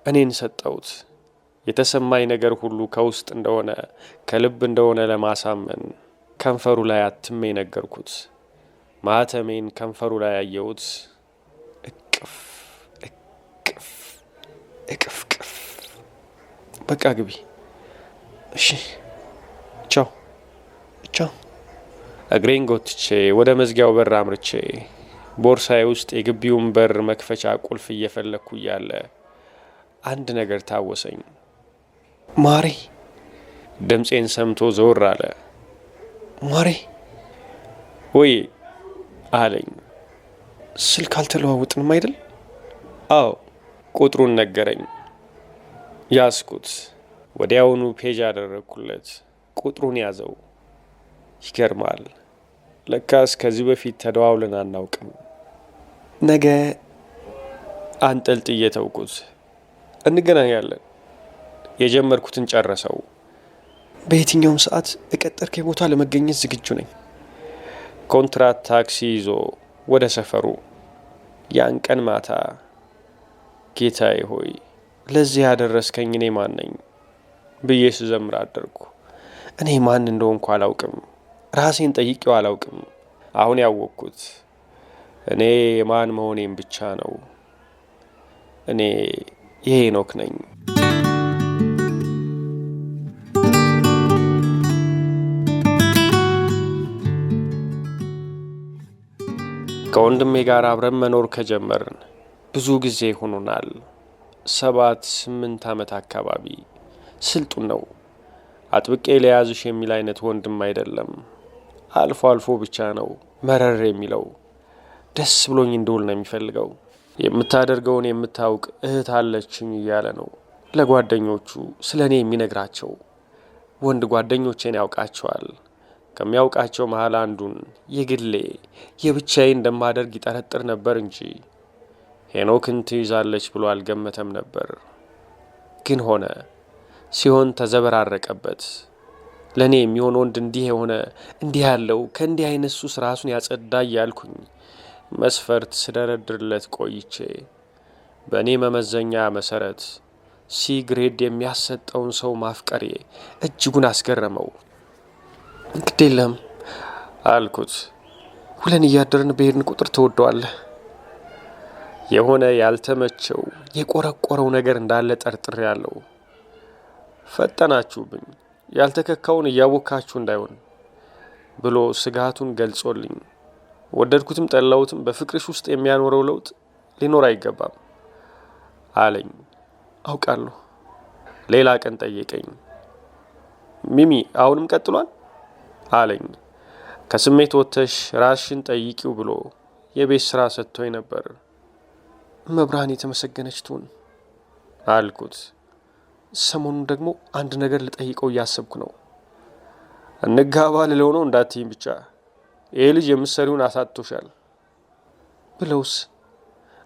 እኔን ሰጠሁት። የተሰማኝ ነገር ሁሉ ከውስጥ እንደሆነ ከልብ እንደሆነ ለማሳመን ከንፈሩ ላይ አትሜ ነገርኩት። ማህተሜን ከንፈሩ ላይ ያየሁት። እቅፍ እቅፍ እቅፍቅፍ። በቃ ግቢ እሺ፣ ቻው ቻው። እግሬን ጎትቼ ወደ መዝጊያው በር አምርቼ ቦርሳዬ ውስጥ የግቢውን በር መክፈቻ ቁልፍ እየፈለግኩ እያለ አንድ ነገር ታወሰኝ። ማሬ። ድምፄን ሰምቶ ዘወር አለ። ማሬ ወይ አለኝ። ስልክ አልተለዋውጥንም አይደል? አዎ። ቁጥሩን ነገረኝ። ያዝኩት። ወዲያውኑ ፔጅ አደረግኩለት። ቁጥሩን ያዘው። ይገርማል። ለካስ ከዚህ በፊት ተደዋውለን አናውቅም። ነገ አንጠልጥዬ ተውኩት። እንገናኛለን። የጀመርኩትን ጨረሰው። በየትኛውም ሰዓት እቀጠርከኝ ቦታ ለመገኘት ዝግጁ ነኝ። ኮንትራት ታክሲ ይዞ ወደ ሰፈሩ። ያን ቀን ማታ ጌታዬ ሆይ ለዚህ ያደረስከኝ እኔ ማን ነኝ ብዬ ስዘምር አደርኩ። እኔ ማን እንደሆንኩ አላውቅም። ራሴን ጠይቄው አላውቅም። አሁን ያወቅኩት እኔ የማን መሆኔን ብቻ ነው። እኔ የሄኖክ ነኝ። ከወንድሜ ጋር አብረን መኖር ከጀመርን ብዙ ጊዜ ሆኖናል። 7-8 ዓመት አካባቢ። ስልጡን ነው። አጥብቄ ለያዝሽ የሚል አይነት ወንድም አይደለም። አልፎ አልፎ ብቻ ነው መረር የሚለው። ደስ ብሎኝ እንደውል ነው የሚፈልገው። የምታደርገውን የምታውቅ እህት አለችኝ እያለ ነው ለጓደኞቹ ስለ እኔ የሚነግራቸው። ወንድ ጓደኞቼን ያውቃቸዋል። ከሚያውቃቸው መሃል አንዱን የግሌ የብቻዬ እንደማደርግ ይጠረጥር ነበር እንጂ ሄኖክን ትይዛለች ብሎ አልገመተም ነበር። ግን ሆነ። ሲሆን ተዘበራረቀበት። ለእኔ የሚሆን ወንድ እንዲህ ያለው ከእንዲህ አይነት ሱስ ራሱን ያጸዳ እያልኩኝ መስፈርት ስደረድርለት ቆይቼ በእኔ መመዘኛ መሰረት ሲግሬድ የሚያሰጠውን ሰው ማፍቀሬ እጅጉን አስገረመው። ግድ የለም አልኩት። ሁለን እያደርን በሄድን ቁጥር ትወደዋለህ። የሆነ ያልተመቸው የቆረቆረው ነገር እንዳለ ጠርጥሬ ያለው። ፈጠናችሁብኝ፣ ያልተከካውን እያወካችሁ እንዳይሆን ብሎ ስጋቱን ገልጾልኝ፣ ወደድኩትም ጠላሁትም በፍቅርሽ ውስጥ የሚያኖረው ለውጥ ሊኖር አይገባም አለኝ። አውቃለሁ። ሌላ ቀን ጠየቀኝ። ሚሚ አሁንም ቀጥሏል አለኝ። ከስሜት ወጥተሽ ራስሽን ጠይቂው ብሎ የቤት ስራ ሰጥቶኝ ነበር። መብርሃን የተመሰገነች ትሁን አልኩት። ሰሞኑን ደግሞ አንድ ነገር ልጠይቀው እያሰብኩ ነው። እንጋባ ልለው ነው እንዳትይም ብቻ። ይሄ ልጅ የምትሰሪውን አሳጥቶሻል ብለውስ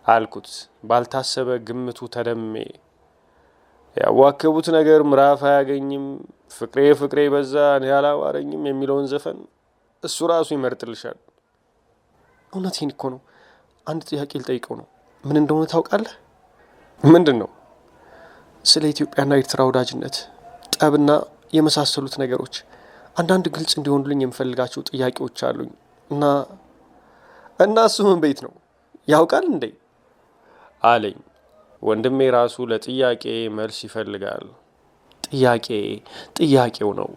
አልኩት ባልታሰበ ግምቱ ተደሜ። ያዋከቡት ነገር ምዕራፍ አያገኝም፣ ፍቅሬ በዛ እኔ አላማረኝም የሚለውን ዘፈን እሱ ራሱ ይመርጥልሻል። እውነቴን እኮ ነው። አንድ ጥያቄ ልጠይቀው ነው። ምን እንደሆነ ታውቃለህ? ምንድን ነው? ስለ ኢትዮጵያና ኤርትራ ወዳጅነት፣ ጠብና የመሳሰሉት ነገሮች አንዳንድ ግልጽ እንዲሆኑልኝ የምፈልጋቸው ጥያቄዎች አሉኝ እና እሱ ምን ቤት ነው ያውቃል እንዴ አለኝ። ወንድሜ ራሱ ለጥያቄ መልስ ይፈልጋል። ጥያቄው ነው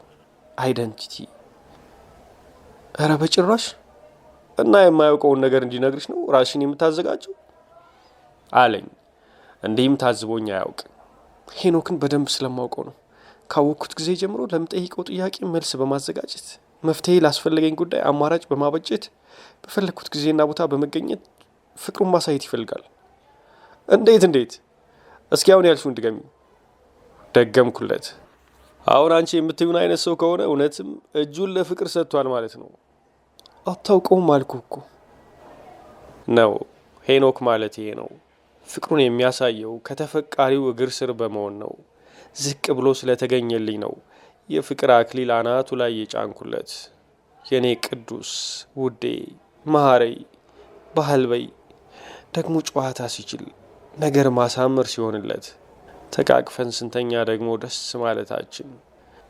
አይደንቲቲ። እረ በጭራሽ። እና የማያውቀውን ነገር እንዲነግርሽ ነው ራስሽን የምታዘጋጀው አለኝ። እንዲህም ታዝቦኝ አያውቅ። ሄኖክን በደንብ ስለማውቀው ነው። ካወቅኩት ጊዜ ጀምሮ ለምጠይቀው ጥያቄ መልስ በማዘጋጀት መፍትሄ ላስፈለገኝ ጉዳይ አማራጭ በማበጀት በፈለግኩት ጊዜና ቦታ በመገኘት ፍቅሩን ማሳየት ይፈልጋል። እንዴት? እስኪ አሁን ያልሽውን ድገሚ። ደገምኩለት። አሁን አንቺ የምትዩን አይነት ሰው ከሆነ እውነትም እጁን ለፍቅር ሰጥቷል ማለት ነው። አታውቀውም አልኩህ እኮ ነው። ሄኖክ ማለት ይሄ ነው። ፍቅሩን የሚያሳየው ከተፈቃሪው እግር ስር በመሆን ነው። ዝቅ ብሎ ስለተገኘልኝ ነው የፍቅር አክሊል አናቱ ላይ የጫንኩለት። የኔ ቅዱስ ውዴ መሐረይ ባህል በይ። ደግሞ ጨዋታ ሲችል ነገር ማሳመር ሲሆንለት ተቃቅፈን ስንተኛ ደግሞ ደስ ማለታችን።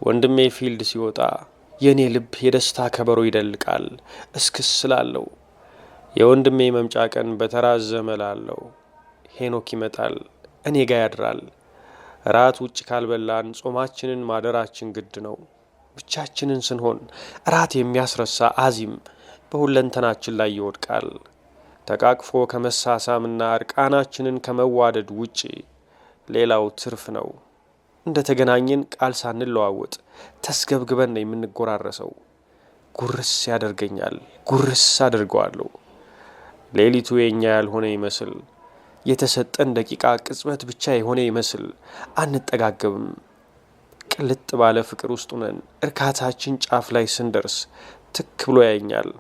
ወንድሜ ፊልድ ሲወጣ የኔ ልብ የደስታ ከበሮ ይደልቃል እስክስ ስላለው። የወንድሜ መምጫ ቀን በተራዘመ ላለው። ሄኖክ ይመጣል፣ እኔ ጋር ያድራል። ራት ውጭ ካልበላን ጾማችንን ማደራችን ግድ ነው። ብቻችንን ስንሆን ራት የሚያስረሳ አዚም በሁለንተናችን ላይ ይወድቃል። ተቃቅፎ ከመሳሳምና እርቃናችንን ከመዋደድ ውጪ ሌላው ትርፍ ነው። እንደ ተገናኘን ቃል ሳንለዋወጥ ተስገብግበን ነው የምንጎራረሰው። ጉርስ ያደርገኛል፣ ጉርስ አድርገዋለሁ። ሌሊቱ የኛ ያልሆነ ይመስል የተሰጠን ደቂቃ ቅጽበት ብቻ የሆነ ይመስል አንጠጋገብም። ቅልጥ ባለ ፍቅር ውስጥ ነን። እርካታችን ጫፍ ላይ ስንደርስ ትክ ብሎ ያየኛል።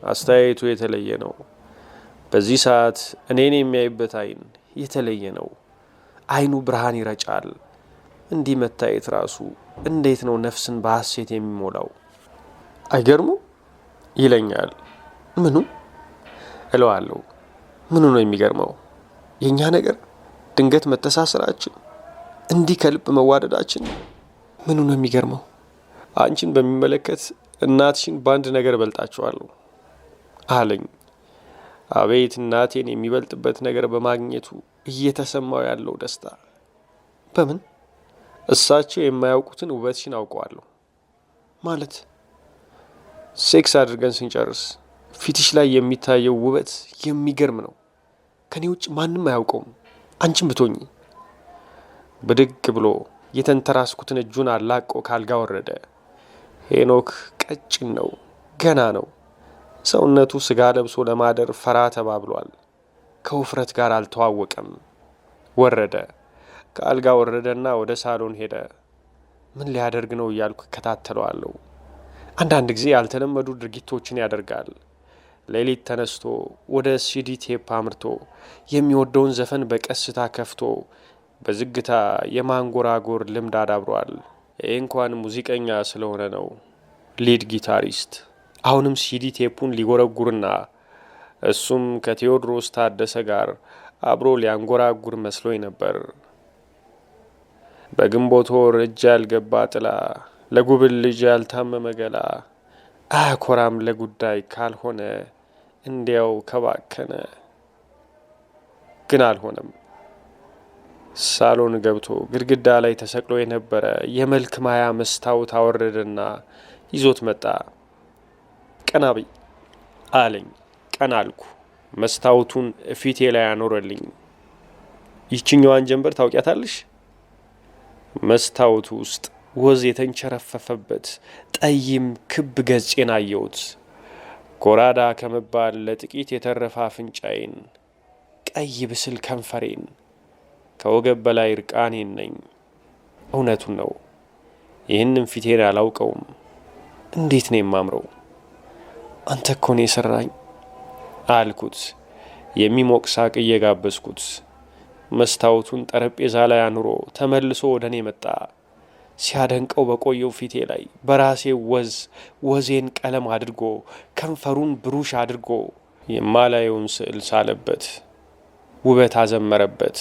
አስተያየቱ የተለየ ነው። በዚህ ሰዓት እኔን የሚያይበት አይን የተለየ ነው። አይኑ ብርሃን ይረጫል። እንዲህ መታየት ራሱ እንዴት ነው ነፍስን በሐሴት የሚሞላው! አይገርሙ ይለኛል። ምኑ እለዋለሁ። ምኑ ነው የሚገርመው? የኛ ነገር ድንገት መተሳሰራችን፣ እንዲህ ከልብ መዋደዳችን ምኑ ነው የሚገርመው? አንቺን በሚመለከት እናትሽን በአንድ ነገር በልጣቸዋለሁ አለኝ። አቤት እናቴን የሚበልጥበት ነገር በማግኘቱ እየተሰማው ያለው ደስታ! በምን? እሳቸው የማያውቁትን ውበትሽን አውቀዋለሁ ማለት። ሴክስ አድርገን ስንጨርስ ፊትሽ ላይ የሚታየው ውበት የሚገርም ነው። ከኔ ውጭ ማንም አያውቀውም፣ አንቺም ብትሆኚ። ብድግ ብሎ የተንተራስኩትን እጁን አላቆ ካልጋ ወረደ። ሄኖክ ቀጭን ነው፣ ገና ነው። ሰውነቱ ስጋ ለብሶ ለማደር ፈራ ተባብሏል። ከውፍረት ጋር አልተዋወቀም። ወረደ። ከአልጋ ወረደና ወደ ሳሎን ሄደ። ምን ሊያደርግ ነው እያልኩ እከታተለዋለሁ። አንዳንድ ጊዜ ያልተለመዱ ድርጊቶችን ያደርጋል። ሌሊት ተነስቶ ወደ ሲዲ ቴፕ አምርቶ የሚወደውን ዘፈን በቀስታ ከፍቶ በዝግታ የማንጎራጎር ልምድ አዳብሯል። ይህ እንኳን ሙዚቀኛ ስለሆነ ነው። ሊድ ጊታሪስት አሁንም ሲዲ ቴፑን ሊጎረጉርና እሱም ከቴዎድሮስ ታደሰ ጋር አብሮ ሊያንጎራጉር መስሎኝ ነበር። በግንቦት ወር እጅ ያልገባ ጥላ፣ ለጉብል ልጅ ያልታመመ ገላ፣ አያኮራም ለጉዳይ ካልሆነ እንዲያው ከባከነ። ግን አልሆነም። ሳሎን ገብቶ ግድግዳ ላይ ተሰቅሎ የነበረ የመልክ ማያ መስታወት አወረደና ይዞት መጣ። ቀና በይ አለኝ። ቀና አልኩ። መስታወቱን ፊቴ ላይ አኖረልኝ። ይችኛዋን ጀንበር ታውቂያታለሽ? መስታወቱ ውስጥ ወዝ የተንቸረፈፈበት ጠይም ክብ ገጼን አየሁት። ጎራዳ ከመባል ለጥቂት የተረፈ አፍንጫዬን፣ ቀይ ብስል ከንፈሬን፣ ከወገብ በላይ ርቃኔን ነኝ። እውነቱን ነው። ይህንም ፊቴን አላውቀውም። እንዴት ነው የማምረው? አንተ እኮ ነው የሰራኝ አልኩት፣ የሚሞቅ ሳቅ እየጋበዝኩት። መስታወቱን ጠረጴዛ ላይ አኑሮ ተመልሶ ወደ እኔ መጣ። ሲያደንቀው በቆየው ፊቴ ላይ በራሴ ወዜን ቀለም አድርጎ ከንፈሩን ብሩሽ አድርጎ የማላየውን ስዕል ሳለበት፣ ውበት አዘመረበት።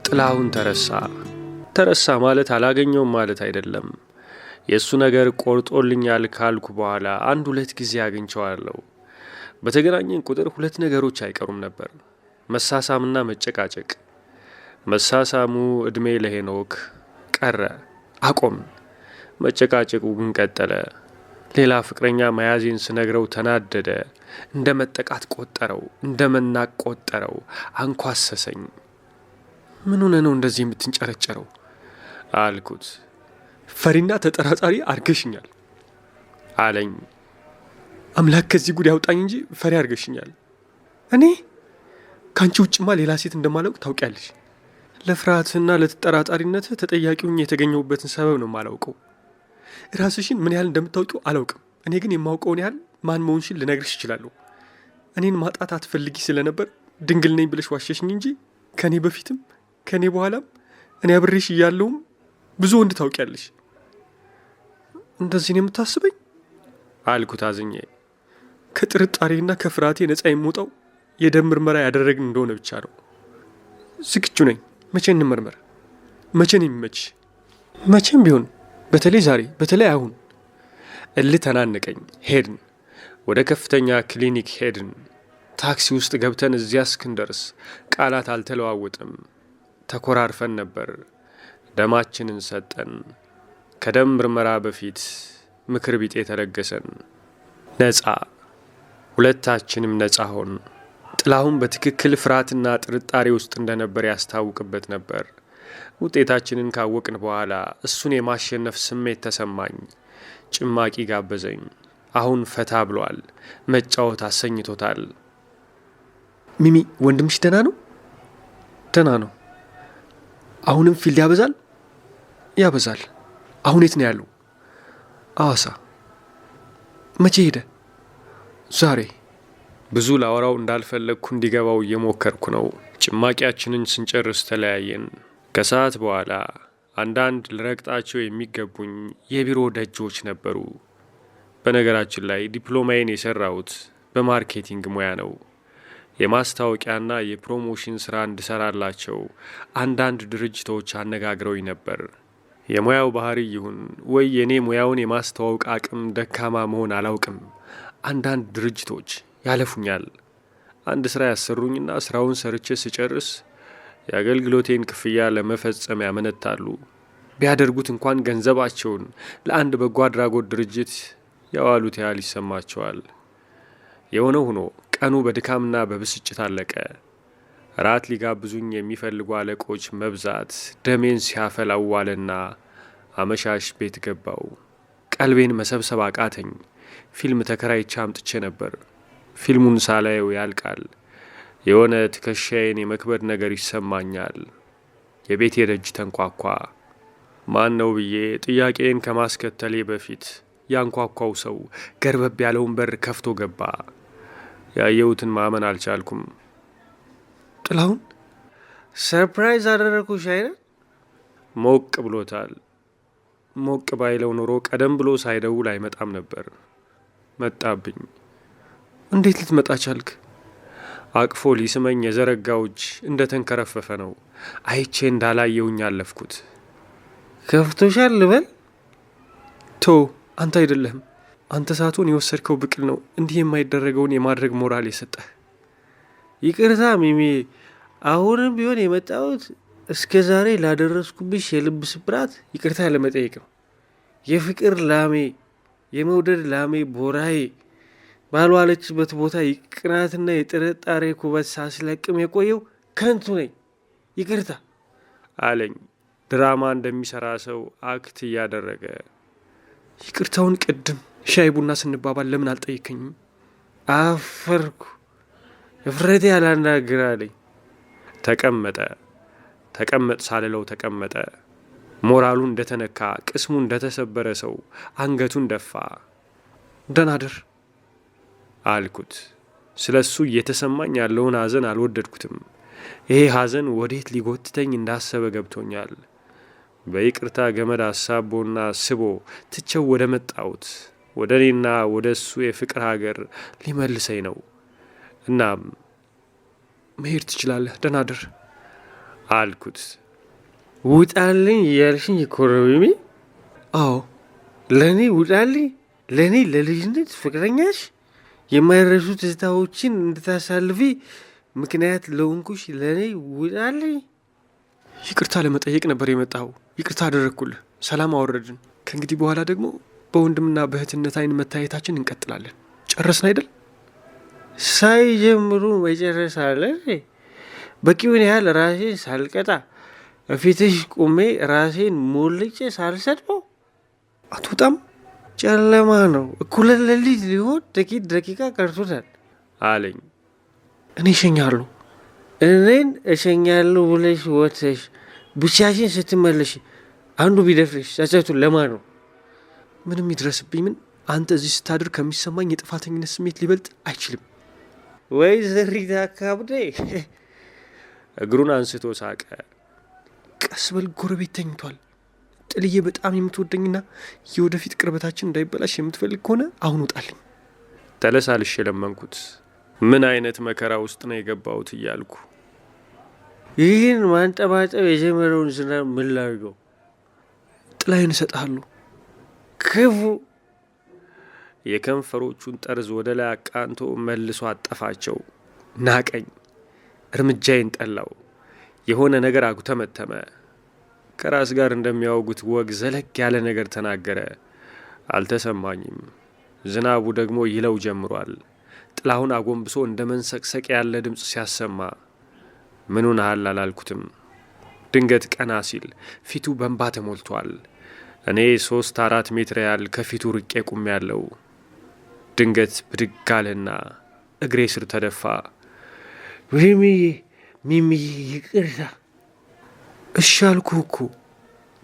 ጥላሁን ተረሳ ማለት አላገኘውም ማለት አይደለም። የእሱ ነገር ቆርጦልኛል ካልኩ በኋላ 1-2 ጊዜ አግኝቸዋለሁ። በተገናኘን ቁጥር 2 ነገሮች አይቀሩም ነበር፣ መሳሳምና መጨቃጨቅ። መሳሳሙ ዕድሜ ለሄኖክ ቀረ፣ አቆምን። መጨቃጨቁ ግን ቀጠለ። ሌላ ፍቅረኛ መያዜን ስነግረው ተናደደ። እንደ መጠቃት ቆጠረው፣ እንደ መናቅ ቆጠረው። አንኳሰሰኝ። ምን ሆነ ነው እንደዚህ የምትንጨረጨረው አልኩት። ፈሪና ተጠራጣሪ አርገሽኛል አለኝ። አምላክ ከዚህ ጉድ ያውጣኝ እንጂ ፈሪ አርገሽኛል። እኔ ካንቺ ውጭማ ሌላ ሴት እንደማላውቅ ታውቂያለሽ። ለፍርሃትና ለተጠራጣሪነትህ ተጠያቂውን የተገኘሁበትን ሰበብ ነው የማላውቀው። ራስሽን ምን ያህል እንደምታውቂው አላውቅም። እኔ ግን የማውቀውን ያህል ማን መሆንሽን ልነግርሽ እችላለሁ። እኔን ማጣት አትፈልጊ ስለነበር ድንግል ነኝ ብለሽ ዋሸሽኝ እንጂ ከኔ በፊትም ከኔ በኋላም እኔ አብሬሽ እያለሁም ብዙ ወንድ ታውቂያለሽ። እንደዚህ ነው የምታስበኝ አልኩት አዝኜ። ከጥርጣሬና ከፍርሃቴ ነፃ የምወጣው የደም ምርመራ ያደረግን እንደሆነ ብቻ ነው። ዝግጁ ነኝ። መቼ እንመርመር? መቼ ነው የሚመችሽ? መቼም ቢሆን፣ በተለይ ዛሬ፣ በተለይ አሁን። እልህ ተናነቀኝ። ሄድን። ወደ ከፍተኛ ክሊኒክ ሄድን። ታክሲ ውስጥ ገብተን እዚያ እስክንደርስ ቃላት አልተለዋወጥም። ተኮራርፈን ነበር። ደማችንን ሰጠን። ከደም ምርመራ በፊት ምክር ቢጤ ተለገሰን። ነፃ፣ ሁለታችንም ነፃ ሆን። ጥላሁን በትክክል ፍርሃትና ጥርጣሬ ውስጥ እንደነበር ያስታውቅበት ነበር። ውጤታችንን ካወቅን በኋላ እሱን የማሸነፍ ስሜት ተሰማኝ። ጭማቂ ጋበዘኝ። አሁን ፈታ ብሏል። መጫወት አሰኝቶታል። ሚሚ ወንድምሽ ደህና ነው? ደህና ነው። አሁንም ፊልድ ያበዛል? ያበዛል። አሁን የት ነው ያለው? አዋሳ። መቼ ሄደ? ዛሬ። ብዙ ላወራው እንዳልፈለግኩ እንዲገባው እየሞከርኩ ነው። ጭማቂያችንን ስንጨርስ ተለያየን። ከሰዓት በኋላ አንዳንድ ልረግጣቸው የሚገቡኝ የቢሮ ደጆች ነበሩ። በነገራችን ላይ ዲፕሎማዬን የሰራሁት በማርኬቲንግ ሙያ ነው። የማስታወቂያና የፕሮሞሽን ስራ እንድሰራላቸው አንዳንድ ድርጅቶች አነጋግረውኝ ነበር። የሙያው ባህሪ ይሁን ወይ የኔ ሙያውን የማስተዋወቅ አቅም ደካማ መሆን አላውቅም፣ አንዳንድ ድርጅቶች ያለፉኛል። አንድ ስራ ያሰሩኝና ስራውን ሰርቼ ስጨርስ የአገልግሎቴን ክፍያ ለመፈጸም ያመነታሉ። ቢያደርጉት እንኳን ገንዘባቸውን ለአንድ በጎ አድራጎት ድርጅት ያዋሉት ያህል ይሰማቸዋል። የሆነው ሆኖ ቀኑ በድካምና በብስጭት አለቀ። ራት ሊጋብዙኝ የሚፈልጉ አለቆች መብዛት ደሜን ሲያፈላዋልና አመሻሽ ቤት ገባው። ቀልቤን መሰብሰብ አቃተኝ። ፊልም ተከራይቼ አምጥቼ ነበር። ፊልሙን ሳላየው ያልቃል። የሆነ ትከሻዬን የመክበድ ነገር ይሰማኛል። የቤቴ ደጅ ተንኳኳ። ማን ነው ብዬ ጥያቄን ከማስከተሌ በፊት ያንኳኳው ሰው ገርበብ ያለውን በር ከፍቶ ገባ። ያየሁትን ማመን አልቻልኩም። ጥላሁን፣ ሰርፕራይዝ አደረኩሽ አይደል? ሞቅ ብሎታል። ሞቅ ባይለው ኖሮ ቀደም ብሎ ሳይደውል አይመጣም ነበር። መጣብኝ። እንዴት ልትመጣ ቻልክ? አቅፎ ሊስመኝ የዘረጋው እጅ እንደ ተንከረፈፈ ነው። አይቼ እንዳላየውኝ አለፍኩት። ከፍቶሻል ልበል? ቶ አንተ አይደለህም። አንተ ሳትሆን የወሰድከው ብቅል ነው እንዲህ የማይደረገውን የማድረግ ሞራል የሰጠህ። ይቅርታ ሚሚ፣ አሁንም ቢሆን የመጣሁት እስከ ዛሬ ላደረስኩብሽ የልብ ስብራት ይቅርታ ለመጠየቅ ነው። የፍቅር ላሜ፣ የመውደድ ላሜ ቦራዬ ባልዋለችበት ቦታ የቅናትና የጥርጣሬ ኩበት ሳስለቅም የቆየው ከንቱ ነኝ። ይቅርታ አለኝ ድራማ እንደሚሰራ ሰው አክት እያደረገ። ይቅርታውን ቅድም ሻይ ቡና ስንባባል ለምን አልጠይከኝም? አፈርኩ። እፍረቴ ያላናግር አለኝ። ተቀመጥ ሳልለው ተቀመጠ። ሞራሉ እንደተነካ፣ ቅስሙ እንደተሰበረ ሰው አንገቱን ደፋ። ደናድር አልኩት። ስለ እሱ እየተሰማኝ ያለውን ሐዘን አልወደድኩትም። ይሄ ሐዘን ወዴት ሊጎትተኝ እንዳሰበ ገብቶኛል። በይቅርታ ገመድ አሳቦና ስቦ ትቼው ወደ መጣሁት ወደ እኔና ወደ እሱ የፍቅር ሀገር ሊመልሰኝ ነው። እናም መሄድ ትችላለህ፣ ደናድር አልኩት። ውጣልኝ እያልሽኝ ኮረቢሚ? አዎ፣ ለእኔ ውጣልኝ። ለእኔ ለልጅነት ፍቅረኛሽ የማይረሱ ትዝታዎችን እንድታሳልፊ ምክንያት ለሆንኩሽ ለእኔ ውጣልኝ። ይቅርታ ለመጠየቅ ነበር የመጣው። ይቅርታ አደረግኩልህ። ሰላም አወረድን። ከእንግዲህ በኋላ ደግሞ በወንድምና በእህትነት አይን መታየታችን እንቀጥላለን። ጨረስን አይደል? ሳይጀምሩ መጨረስ አለ። በቂውን ያህል ራሴን ሳልቀጣ በፊትሽ ቁሜ ራሴን ሞልጬ ሳልሰድበው አትወጣም? ጨለማ ነው። እኩለ ሌሊት ሊሆን ጥቂት ደቂቃ ቀርቶታል አለኝ። እኔ እሸኛለሁ። እኔን እሸኛለሁ ብለሽ ወጥተሽ ብቻሽን ስትመለሽ አንዱ ቢደፍርሽ ጸጸቱን ለማን ነው? ምንም ይድረስብኝ ምን፣ አንተ እዚህ ስታድር ከሚሰማኝ የጥፋተኝነት ስሜት ሊበልጥ አይችልም። ወይ ዘሪት አካብዴ። እግሩን አንስቶ ሳቀ። ቀስ በል፣ ጎረቤት ተኝቷል። ጥልዬ በጣም የምትወደኝና የወደፊት ቅርበታችን እንዳይበላሽ የምትፈልግ ከሆነ አሁን ውጣልኝ። ተለሳልሽ የለመንኩት። ምን አይነት መከራ ውስጥ ነው የገባሁት እያልኩ ይህን ማንጠባጠብ የጀመረውን ዝናብ ምን ላድርገው? ጥላዬን እሰጥሃለሁ። ክፉ የከንፈሮቹን ጠርዝ ወደ ላይ አቃንቶ መልሶ አጠፋቸው። ናቀኝ። እርምጃዬን ጠላው። የሆነ ነገር አጉተመተመ። ከራስ ጋር እንደሚያወጉት ወግ ዘለግ ያለ ነገር ተናገረ። አልተሰማኝም። ዝናቡ ደግሞ ይለው ጀምሯል። ጥላሁን አጎንብሶ እንደ መንሰቅሰቅ ያለ ድምፅ ሲያሰማ ምኑን አህል አላልኩትም። ድንገት ቀና ሲል ፊቱ በእንባ ተሞልቷል። እኔ 3-4 ሜትር ያህል ከፊቱ ርቄ ቁም ያለው። ድንገት ብድግ አለና እግሬ ስር ተደፋ። ሚሚዬ ይቅርታ። እሺ አልኩህ እኮ።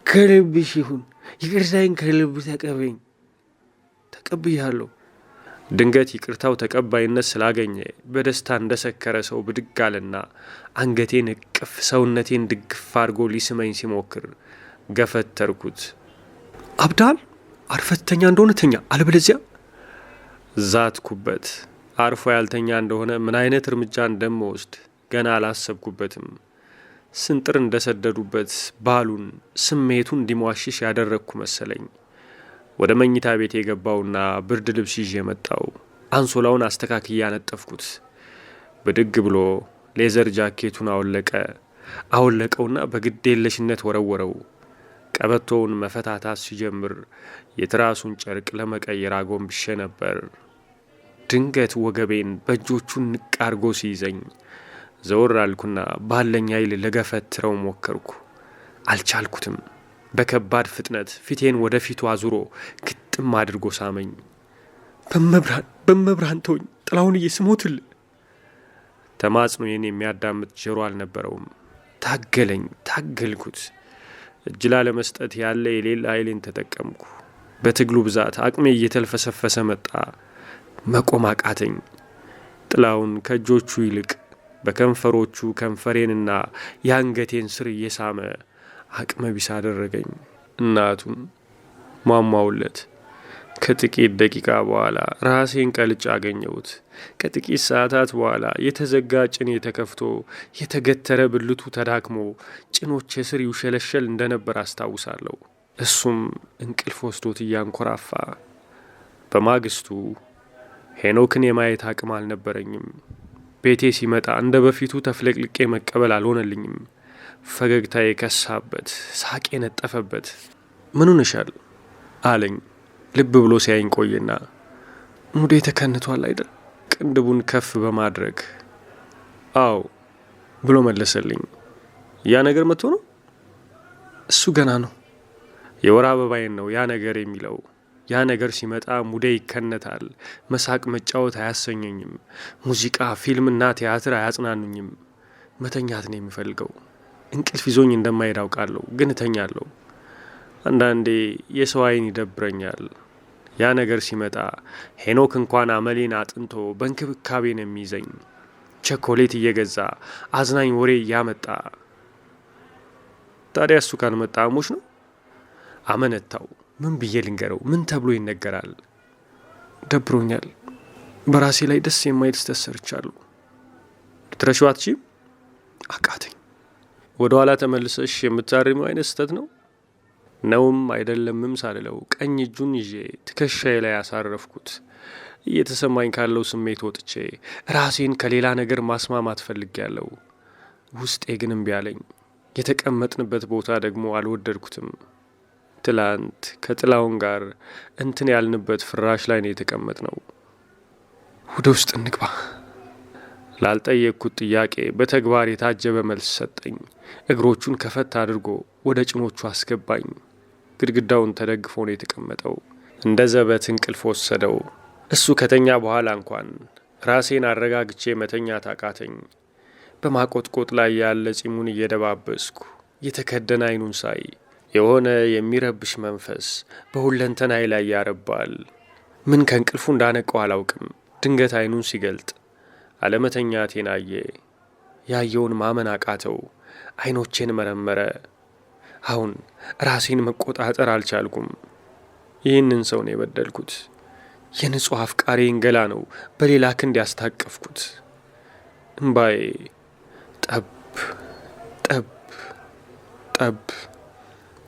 ከልብሽ ይሁን። ይቅርታዬን ከልብ ተቀበኝ። ተቀብያለሁ። ድንገት ይቅርታው ተቀባይነት ስላገኘ በደስታ እንደሰከረ ሰው ብድግ አለና አንገቴን እቅፍ፣ ሰውነቴን ድግፍ አድርጎ ሊስመኝ ሲሞክር ገፈተርኩት። አብዳል፣ አርፈተኛ እንደሆነ ተኛ፣ አለበለዚያ ዛትኩበት። አርፎ ያልተኛ እንደሆነ ምን አይነት እርምጃ እንደምወስድ ገና አላሰብኩበትም። ስንጥር እንደሰደዱበት ባሉን ስሜቱን እንዲሟሽሽ ያደረግኩ መሰለኝ። ወደ መኝታ ቤት የገባውና ብርድ ልብስ ይዤ መጣው። አንሶላውን አስተካክዬ ያነጠፍኩት። ብድግ ብሎ ሌዘር ጃኬቱን አወለቀውና በግዴለሽነት ወረወረው። ቀበቶውን መፈታታት ሲጀምር የትራሱን ጨርቅ ለመቀየር አጎንብሼ ነበር። ድንገት ወገቤን በእጆቹ ንቅ አርጎ ሲይዘኝ ዘወር አልኩና ባለኝ ኃይል ልገፈትረው ሞከርኩ። አልቻልኩትም። በከባድ ፍጥነት ፊቴን ወደ ፊቱ አዙሮ ግጥም አድርጎ ሳመኝ። በመብርሃን ተወኝ ጥላሁንዬ፣ ስሞትል። ተማጽኖዬን የሚያዳምጥ ጆሮ አልነበረውም። ታገልኩት። እጅ ላለመስጠት ያለ የሌላ ኃይሌን ተጠቀምኩ። በትግሉ ብዛት አቅሜ እየተልፈሰፈሰ መጣ። መቆም አቃተኝ። ጥላውን ከእጆቹ ይልቅ በከንፈሮቹ ከንፈሬንና የአንገቴን ስር እየሳመ አቅመ ቢስ አደረገኝ። እናቱን ሟሟውለት። ከጥቂት ደቂቃ በኋላ ራሴን ቀልጬ አገኘሁት። ከጥቂት ሰዓታት በኋላ የተዘጋ ጭኔ ተከፍቶ የተገተረ ብልቱ ተዳክሞ ጭኖቼ ስር ይውሸለሸል እንደነበር አስታውሳለሁ። እሱም እንቅልፍ ወስዶት እያንኮራፋ። በማግስቱ ሄኖክን የማየት አቅም አልነበረኝም። ቤቴ ሲመጣ እንደ በፊቱ ተፍለቅልቄ መቀበል አልሆነልኝም። ፈገግታ የከሳበት፣ ሳቄ ነጠፈበት። ምን ሆነሻል አለኝ። ልብ ብሎ ሲያይኝ ቆየና ሙዴ ተከንቷል አይደል? ቅንድቡን ከፍ በማድረግ አዎ ብሎ መለሰልኝ። ያ ነገር መጥቶ ነው? እሱ ገና ነው። የወር አበባዬን ነው ያ ነገር የሚለው። ያ ነገር ሲመጣ ሙዴ ይከነታል። መሳቅ መጫወት አያሰኘኝም። ሙዚቃ፣ ፊልምና ቲያትር አያጽናኑኝም። መተኛት ነው የሚፈልገው። እንቅልፍ ይዞኝ እንደማይሄድ አውቃለሁ፣ ግን እተኛለሁ። አንዳንዴ የሰው ዓይን ይደብረኛል። ያ ነገር ሲመጣ ሄኖክ እንኳን አመሌን አጥንቶ በእንክብካቤ ነው የሚይዘኝ። ቸኮሌት እየገዛ አዝናኝ ወሬ እያመጣ። ታዲያ እሱ ካልመጣ አሞሽ ነው? አመነታው። ምን ብዬ ልንገረው? ምን ተብሎ ይነገራል? ደብሮኛል። በራሴ ላይ ደስ የማይል ስህተት ሰርቻለሁ። ልትረሺው አትችይም? አቃተኝ። ወደ ኋላ ተመልሰሽ የምታርሚው አይነት ስህተት ነው? ነውም አይደለምም ሳልለው ቀኝ እጁን ይዤ ትከሻዬ ላይ ያሳረፍኩት። እየተሰማኝ ካለው ስሜት ወጥቼ ራሴን ከሌላ ነገር ማስማማት ፈልጌያለሁ። ውስጤ ግን እምቢ አለኝ። የተቀመጥንበት ቦታ ደግሞ አልወደድኩትም። ትላንት ከጥላውን ጋር እንትን ያልንበት ፍራሽ ላይ ነው የተቀመጥነው። ወደ ውስጥ እንግባ። ላልጠየቅኩት ጥያቄ በተግባር የታጀበ መልስ ሰጠኝ። እግሮቹን ከፈት አድርጎ ወደ ጭኖቹ አስገባኝ። ግድግዳውን ተደግፎ ነው የተቀመጠው። እንደ ዘበት እንቅልፍ ወሰደው። እሱ ከተኛ በኋላ እንኳን ራሴን አረጋግቼ መተኛት አቃተኝ። በማቆጥቆጥ ላይ ያለ ጺሙን እየደባበስኩ የተከደነ አይኑን ሳይ የሆነ የሚረብሽ መንፈስ በሁለንተናዬ ላይ ያረባል። ምን ከእንቅልፉ እንዳነቀው አላውቅም። ድንገት አይኑን ሲገልጥ አለመተኛቴን አየ። ያየውን ማመን አቃተው። አይኖቼን መረመረ። አሁን ራሴን መቆጣጠር አልቻልኩም። ይህንን ሰው ነው የበደልኩት። የንጹሕ አፍቃሪን ገላ ነው በሌላ ክንድ ያስታቀፍኩት። እምባዬ ጠብ ጠብ ጠብ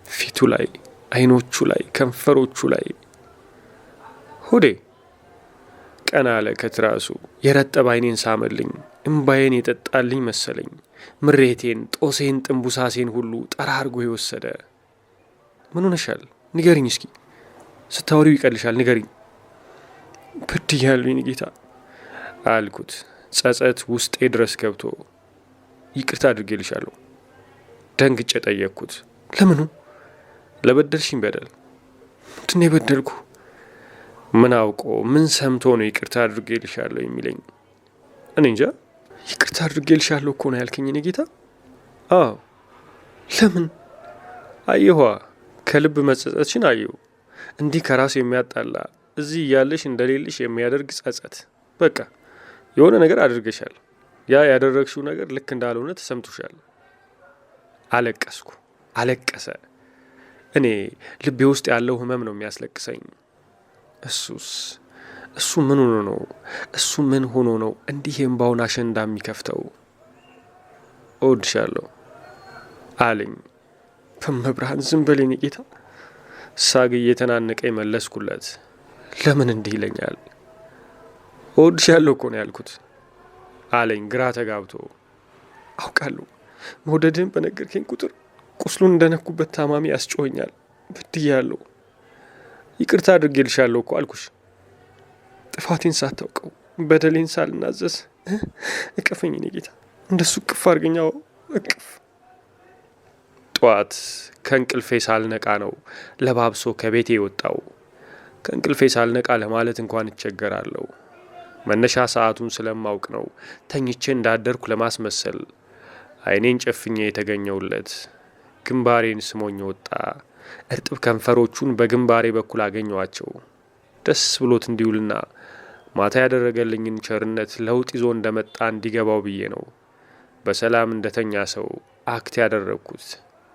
ፊቱ ላይ፣ አይኖቹ ላይ፣ ከንፈሮቹ ላይ። ሆዴ ቀና አለ ከትራሱ። የረጠበ አይኔን ሳመልኝ። እምባዬን የጠጣልኝ መሰለኝ። ምሬቴን፣ ጦሴን፣ ጥንቡሳሴን ሁሉ ጠራርጎ የወሰደ። ምን ሆነሻል? ንገሪኝ እስኪ። ስታወሪው ይቀልሻል፣ ንገሪኝ። በድያለሁኝ ጌታ አልኩት። ጸጸት ውስጤ ድረስ ገብቶ ይቅርታ አድርጌልሻለሁ። ደንግጬ ጠየቅኩት። ለምኑ? ለበደልሽኝ በደል። ምንድን የበደልኩ? ምን አውቆ ምን ሰምቶ ነው ይቅርታ አድርጌልሻለሁ የሚለኝ? እኔ እንጃ። ይቅርታ አድርጌልሻለሁ እኮ ነው ያልከኝ እኔ ጌታ? አዎ። ለምን? አየኋ፣ ከልብ መጸጸትሽን አየሁ። እንዲህ ከራሱ የሚያጣላ እዚህ እያለሽ እንደሌልሽ የሚያደርግ ጸጸት። በቃ የሆነ ነገር አድርገሻል። ያ ያደረግሽው ነገር ልክ እንዳልሆነ ተሰምቶሻል። አለቀስኩ። አለቀሰ። እኔ ልቤ ውስጥ ያለው ህመም ነው የሚያስለቅሰኝ። እሱ ምን ሆኖ ነው? እሱ ምን ሆኖ ነው እንዲህ የእምባውን አሸንዳ የሚከፍተው? እወድሻለሁ አለኝ። በመብርሃን ዝም በል የኔ ጌታ። ሳግ እየተናነቀኝ መለስኩለት። ለምን እንዲህ ይለኛል? እወድሻለሁ እኮ ነው ያልኩት አለኝ ግራ ተጋብቶ። አውቃለሁ መውደድህን በነገርከኝ ቁጥር ቁስሉን እንደነኩበት ታማሚ ያስጮኸኛል። በድያለሁ። ይቅርታ አድርጌልሻለሁ እኮ አልኩሽ። ጥፋቴን ሳታውቀው በደሌን ሳልናዘዝ እቀፈኝ እኔ ጌታ። እንደሱ እቅፍ አድርገኛው እቅፍ። ጠዋት ከእንቅልፌ ሳልነቃ ነው ለባብሶ ከቤቴ የወጣው። ከእንቅልፌ ሳልነቃ ለማለት እንኳን እቸገራለሁ። መነሻ ሰዓቱን ስለማውቅ ነው ተኝቼ እንዳደርኩ ለማስመሰል አይኔን ጨፍኜ የተገኘውለት። ግንባሬን ስሞኝ ወጣ። እርጥብ ከንፈሮቹን በግንባሬ በኩል አገኘዋቸው። ደስ ብሎት እንዲውልና ማታ ያደረገልኝን ቸርነት ለውጥ ይዞ እንደመጣ እንዲገባው ብዬ ነው በሰላም እንደተኛ ሰው አክት ያደረግኩት።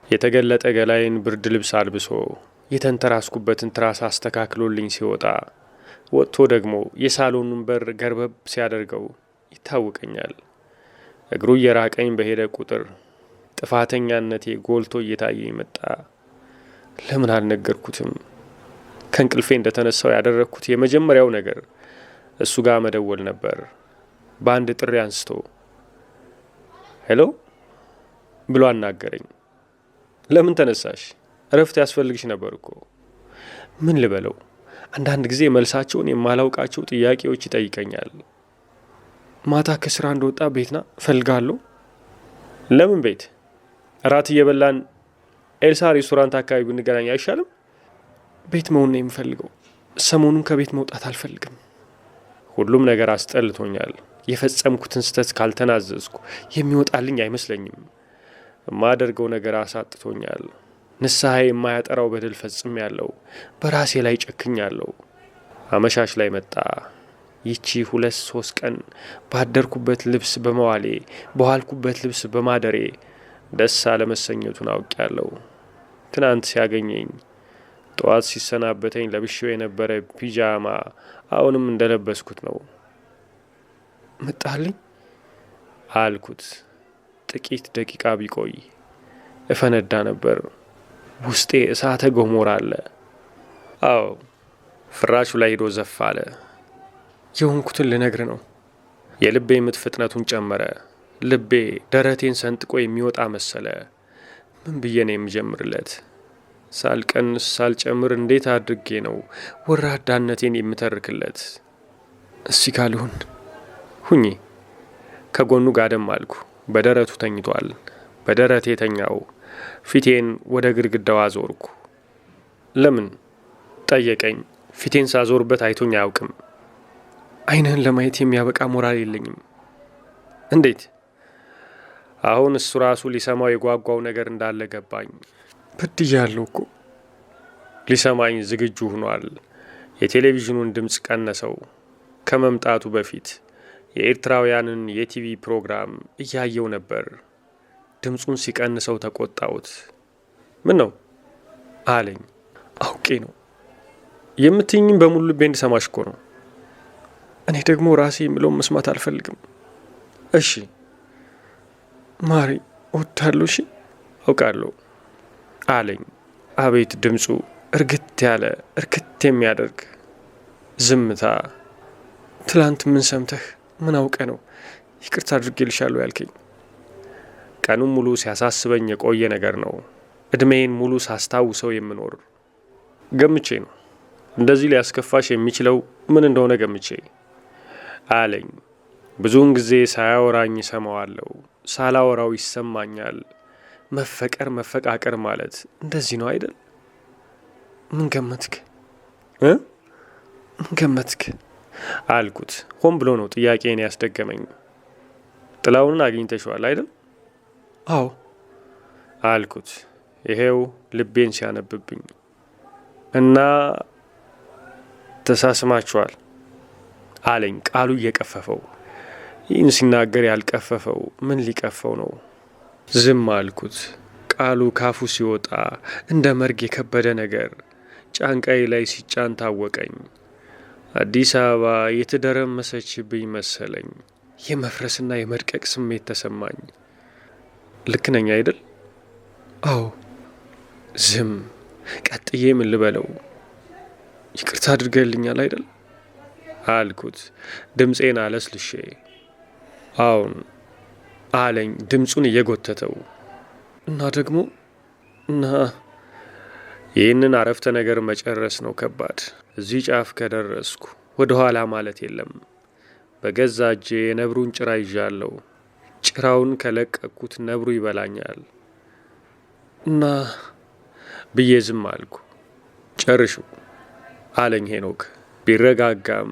የተገለጠ ገላይን ብርድ ልብስ አልብሶ የተንተራስኩበትን ትራስ አስተካክሎልኝ ሲወጣ ወጥቶ ደግሞ የሳሎኑን በር ገርበብ ሲያደርገው ይታወቀኛል። እግሩ እየራቀኝ በሄደ ቁጥር ጥፋተኛነቴ ጎልቶ እየታየኝ መጣ። ለምን አልነገርኩትም? ከእንቅልፌ እንደተነሳው ያደረግኩት የመጀመሪያው ነገር እሱ ጋር መደወል ነበር። በአንድ ጥሪ አንስቶ ሄሎ ብሎ አናገረኝ። ለምን ተነሳሽ? እረፍት ያስፈልግሽ ነበር እኮ። ምን ልበለው? አንዳንድ ጊዜ መልሳቸውን የማላውቃቸው ጥያቄዎች ይጠይቀኛል። ማታ ከስራ እንደወጣ ቤትና እፈልጋለሁ። ለምን ቤት? እራት እየበላን ኤልሳ ሬስቶራንት አካባቢ ብንገናኝ አይሻልም? ቤት መሆን ነው የምፈልገው። ሰሞኑን ከቤት መውጣት አልፈልግም። ሁሉም ነገር አስጠልቶኛል። የፈጸምኩትን ስህተት ካልተናዘዝኩ የሚወጣልኝ አይመስለኝም። የማደርገው ነገር አሳጥቶኛል። ንስሐ የማያጠራው በደል ፈጽም ያለው በራሴ ላይ ጨክኛለሁ። አመሻሽ ላይ መጣ። ይቺ 2-3 ቀን ባደርኩበት ልብስ በመዋሌ በዋልኩበት ልብስ በማደሬ ደስ አለመሰኘቱን አውቄያለሁ። ትናንት ሲያገኘኝ ጠዋት ሲሰናበተኝ ለብሼው የነበረ ፒጃማ አሁንም እንደለበስኩት ነው። መጣልኝ አልኩት። ጥቂት ደቂቃ ቢቆይ እፈነዳ ነበር። ውስጤ እሳተ ገሞራ አለ። አዎ፣ ፍራሹ ላይ ሄዶ ዘፍ አለ። የሆንኩትን ልነግር ነው። የልቤ ምት ፍጥነቱን ጨመረ። ልቤ ደረቴን ሰንጥቆ የሚወጣ መሰለ። ምን ብዬ ነው የምጀምርለት? ሳልቀንስ ሳልጨምር እንዴት አድርጌ ነው ወራዳነቴን የምተርክለት? እስኪ ካልሁን ሁኚ። ከጎኑ ጋደም አልኩ። በደረቱ ተኝቷል። በደረቴ ተኛው። ፊቴን ወደ ግድግዳው አዞርኩ። ለምን ጠየቀኝ። ፊቴን ሳዞርበት አይቶኝ አያውቅም። ዓይንህን ለማየት የሚያበቃ ሞራል የለኝም። እንዴት? አሁን እሱ ራሱ ሊሰማው የጓጓው ነገር እንዳለ ገባኝ። በድያለሁ እኮ። ሊሰማኝ ዝግጁ ሆኗል። የቴሌቪዥኑን ድምፅ ቀነሰው። ከመምጣቱ በፊት የኤርትራውያንን የቲቪ ፕሮግራም እያየው ነበር። ድምፁን ሲቀንሰው ተቆጣሁት። ምን ነው አለኝ። አውቄ ነው። የምትይኝም በሙሉ ልቤ እንድሰማሽ እኮ ነው። እኔ ደግሞ ራሴ የምለውን መስማት አልፈልግም። እሺ ማሪ፣ እወዳለሁ። እሺ አውቃለሁ አለኝ። አቤት ድምፁ! እርግት ያለ እርክት የሚያደርግ ዝምታ። ትላንት ምን ሰምተህ ምን አውቀ ነው ይቅርታ አድርጌልሻለሁ ያልከኝ? ቀኑን ሙሉ ሲያሳስበኝ የቆየ ነገር ነው። እድሜን ሙሉ ሳስታውሰው የምኖር ገምቼ ነው። እንደዚህ ሊያስከፋሽ የሚችለው ምን እንደሆነ ገምቼ አለኝ። ብዙውን ጊዜ ሳያወራኝ ሰማዋለሁ፣ ሳላወራው ይሰማኛል። መፈቀር መፈቃቀር ማለት እንደዚህ ነው አይደል? ምን ገመትክ ምን ገመትክ አልኩት። ሆን ብሎ ነው ጥያቄን ያስደገመኝ። ጥላውንን አግኝተሽዋል አይደል? አዎ አልኩት። ይሄው ልቤን ሲያነብብኝ። እና ተሳስማችኋል አለኝ፣ ቃሉ እየቀፈፈው። ይህን ሲናገር ያልቀፈፈው ምን ሊቀፈው ነው? ዝም አልኩት። ቃሉ ካፉ ሲወጣ እንደ መርግ የከበደ ነገር ጫንቃዬ ላይ ሲጫን ታወቀኝ። አዲስ አበባ የተደረመሰችብኝ መሰለኝ። የመፍረስና የመድቀቅ ስሜት ተሰማኝ። ልክ ነኝ አይደል? አዎ። ዝም። ቀጥዬ ምን ልበለው? ይቅርታ አድርገልኛል አይደል አልኩት፣ ድምፄን አለስልሼ። አዎን አለኝ፣ ድምፁን እየጎተተው። እና ደግሞ እና ይህንን አረፍተ ነገር መጨረስ ነው ከባድ። እዚህ ጫፍ ከደረስኩ ወደ ኋላ ማለት የለም። በገዛ እጄ የነብሩን ጭራ ይዣለሁ። ጭራውን ከለቀቅኩት ነብሩ ይበላኛል። እና ብዬ ዝም አልኩ። ጨርሹ አለኝ ሄኖክ። ቢረጋጋም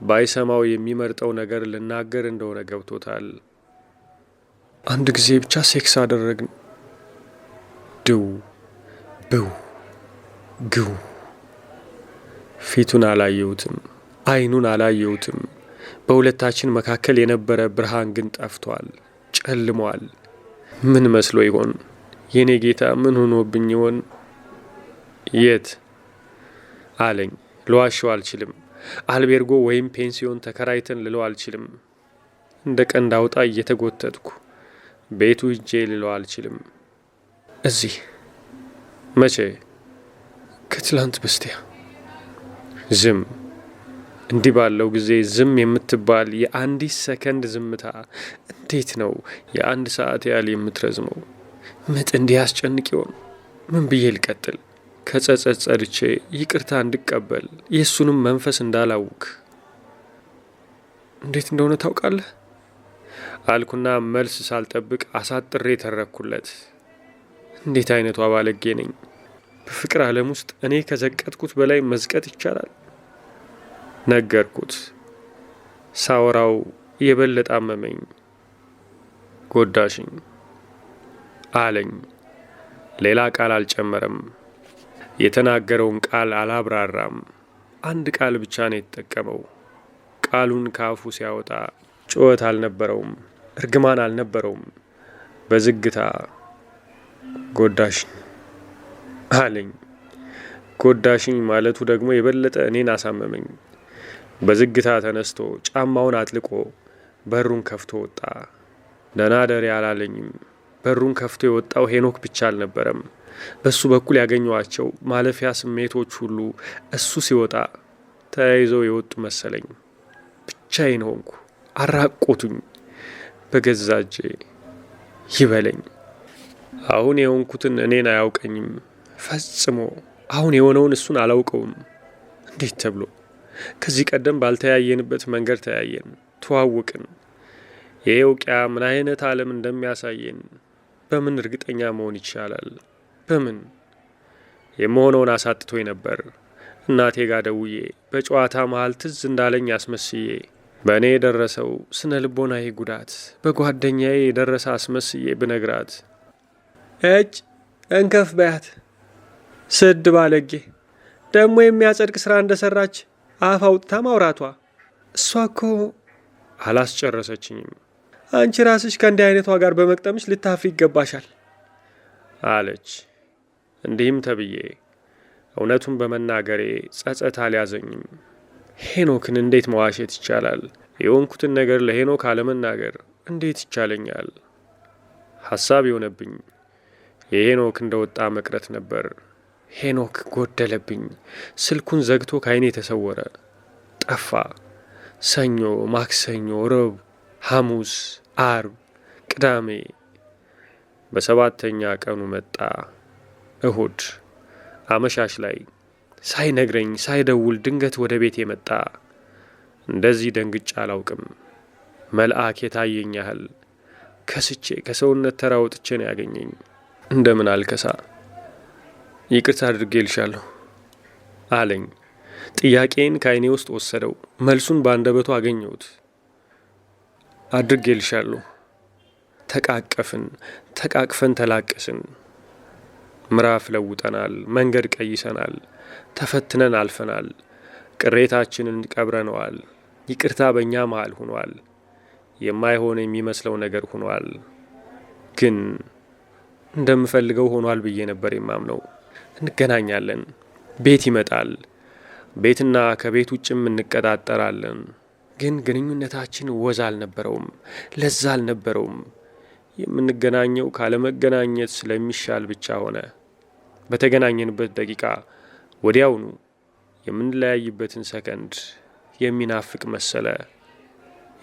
ባይሰማው የሚመርጠው ነገር ልናገር እንደሆነ ገብቶታል። አንድ ጊዜ ብቻ ሴክስ አደረግን። ድው ብው ግው። ፊቱን አላየሁትም፣ አይኑን አላየሁትም። በሁለታችን መካከል የነበረ ብርሃን ግን ጠፍቷል፣ ጨልሟል። ምን መስሎ ይሆን? የኔ ጌታ ምን ሆኖብኝ ይሆን? የት አለኝ። ልዋሸው አልችልም። አልቤርጎ ወይም ፔንሲዮን ተከራይተን ልለው አልችልም። እንደ ቀንድ አውጣ እየተጎተትኩ ቤቱ ሂጄ ልለው አልችልም። እዚህ። መቼ? ከትላንት በስቲያ። ዝም። እንዲህ ባለው ጊዜ ዝም የምትባል የአንዲት ሰከንድ ዝምታ እንዴት ነው የአንድ ሰዓት ያህል የምትረዝመው? ምጥ እንዲህ ያስጨንቅ ይሆን? ምን ብዬ ልቀጥል? ከጸጸት ጸድቼ ይቅርታ እንድቀበል የእሱንም መንፈስ እንዳላውክ እንዴት እንደሆነ ታውቃለህ አልኩና መልስ ሳልጠብቅ አሳጥሬ ተረኩለት። እንዴት አይነቱ አባለጌ ነኝ! በፍቅር ዓለም ውስጥ እኔ ከዘቀጥኩት በላይ መዝቀጥ ይቻላል? ነገርኩት። ሳወራው የበለጠ አመመኝ። ጎዳሽኝ አለኝ። ሌላ ቃል አልጨመረም። የተናገረውን ቃል አላብራራም። አንድ ቃል ብቻ ነው የተጠቀመው። ቃሉን ካፉ ሲያወጣ ጩኸት አልነበረውም፣ እርግማን አልነበረውም። በዝግታ ጎዳሽኝ አለኝ። ጎዳሽኝ ማለቱ ደግሞ የበለጠ እኔን አሳመመኝ። በዝግታ ተነስቶ ጫማውን አጥልቆ በሩን ከፍቶ ወጣ። ደህና ደሪ አላለኝም። በሩን ከፍቶ የወጣው ሄኖክ ብቻ አልነበረም። በሱ በኩል ያገኘዋቸው ማለፊያ ስሜቶች ሁሉ እሱ ሲወጣ ተያይዘው የወጡ መሰለኝ። ብቻዬን ሆንኩ። አራቆቱኝ በገዛ እጄ። ይበለኝ። አሁን የሆንኩትን እኔን አያውቀኝም ፈጽሞ። አሁን የሆነውን እሱን አላውቀውም። እንዴት ተብሎ? ከዚህ ቀደም ባልተያየንበት መንገድ ተያየን፣ ተዋወቅን። ይሄ ውቅያ ምን አይነት ዓለም እንደሚያሳየን በምን እርግጠኛ መሆን ይቻላል? በምን? የመሆነውን አሳጥቶኝ ነበር። እናቴ ጋር ደውዬ በጨዋታ መሃል ትዝ እንዳለኝ አስመስዬ በእኔ የደረሰው ስነ ልቦናዊ ጉዳት በጓደኛዬ የደረሰ አስመስዬ ብነግራት እጭ እንከፍ በያት ስድ ባለጌ ደግሞ የሚያጸድቅ ስራ እንደሰራች አፍ አውጥታ ማውራቷ። እሷ እኮ አላስጨረሰችኝም። አንቺ ራስሽ ከእንዲህ አይነቷ ጋር በመቅጠምሽ ልታፍሪ ይገባሻል አለች። እንዲህም ተብዬ እውነቱን በመናገሬ ጸጸት አልያዘኝም። ሄኖክን እንዴት መዋሸት ይቻላል? የሆንኩትን ነገር ለሄኖክ አለመናገር እንዴት ይቻለኛል? ሐሳብ የሆነብኝ የሄኖክ እንደወጣ መቅረት ነበር። ሄኖክ ጎደለብኝ። ስልኩን ዘግቶ ከዓይኔ ተሰወረ፣ ጠፋ። ሰኞ፣ ማክሰኞ፣ ረቡዕ፣ ሐሙስ፣ አርብ፣ ቅዳሜ። በሰባተኛ ቀኑ መጣ። እሁድ አመሻሽ ላይ ሳይነግረኝ ሳይደውል ድንገት ወደ ቤት የመጣ። እንደዚህ ደንግጬ አላውቅም። መልአክ የታየኝ ያህል ከስቼ ከሰውነት ተራ ወጥቼ ነው ያገኘኝ። እንደምን አልከሳ። ይቅርታ አድርጌልሻለሁ አለኝ። ጥያቄን ከዓይኔ ውስጥ ወሰደው። መልሱን በአንደበቱ አገኘሁት። አድርጌልሻለሁ። ተቃቀፍን፣ ተቃቅፈን ተላቀስን። ምዕራፍ ለውጠናል፣ መንገድ ቀይሰናል፣ ተፈትነን አልፈናል። ቅሬታችንን ቀብረነዋል። ይቅርታ በእኛ መሃል ሆኗል። የማይሆን የሚመስለው ነገር ሆኗል። ግን እንደምፈልገው ሆኗል ብዬ ነበር የማምነው። እንገናኛለን። ቤት ይመጣል። ቤትና ከቤት ውጭም እንቀጣጠራለን። ግን ግንኙነታችን ወዝ አልነበረውም፣ ለዛ አልነበረውም። የምንገናኘው ካለመገናኘት ስለሚሻል ብቻ ሆነ። በተገናኘንበት ደቂቃ ወዲያውኑ የምንለያይበትን ሰከንድ የሚናፍቅ መሰለ።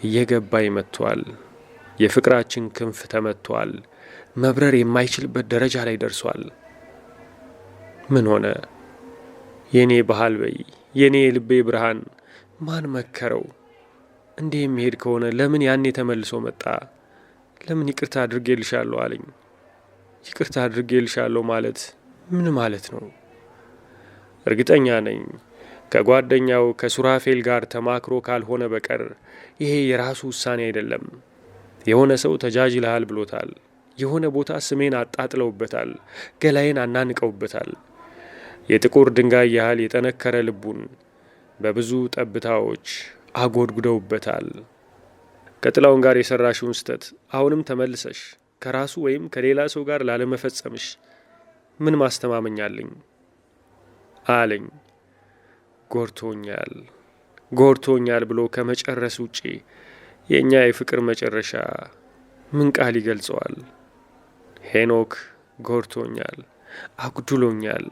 እየገባኝ መጥቷል። የፍቅራችን ክንፍ ተመቷል። መብረር የማይችልበት ደረጃ ላይ ደርሷል። ምን ሆነ? የኔ ባህል በይ፣ የኔ የልቤ ብርሃን ማን መከረው? እንዲህ የሚሄድ ከሆነ ለምን ያኔ ተመልሶ መጣ? ለምን ይቅርታ አድርጌልሻለሁ አለኝ? ይቅርታ አድርጌልሻለሁ ማለት ምን ማለት ነው? እርግጠኛ ነኝ ከጓደኛው ከሱራፌል ጋር ተማክሮ ካልሆነ በቀር ይሄ የራሱ ውሳኔ አይደለም። የሆነ ሰው ተጃጅልሃል ብሎታል። የሆነ ቦታ ስሜን አጣጥለውበታል፣ ገላዬን አናንቀውበታል። የጥቁር ድንጋይ ያህል የጠነከረ ልቡን በብዙ ጠብታዎች አጎድጉደውበታል። ከጥላውን ጋር የሰራሽውን ስህተት አሁንም ተመልሰሽ ከራሱ ወይም ከሌላ ሰው ጋር ላለመፈጸምሽ ምን ማስተማመኛለኝ አለኝ። ጎርቶኛል ብሎ ከመጨረስ ውጪ የእኛ የፍቅር መጨረሻ ምን ቃል ይገልጸዋል? ሄኖክ ጎርቶኛል፣ አጉድሎኛል።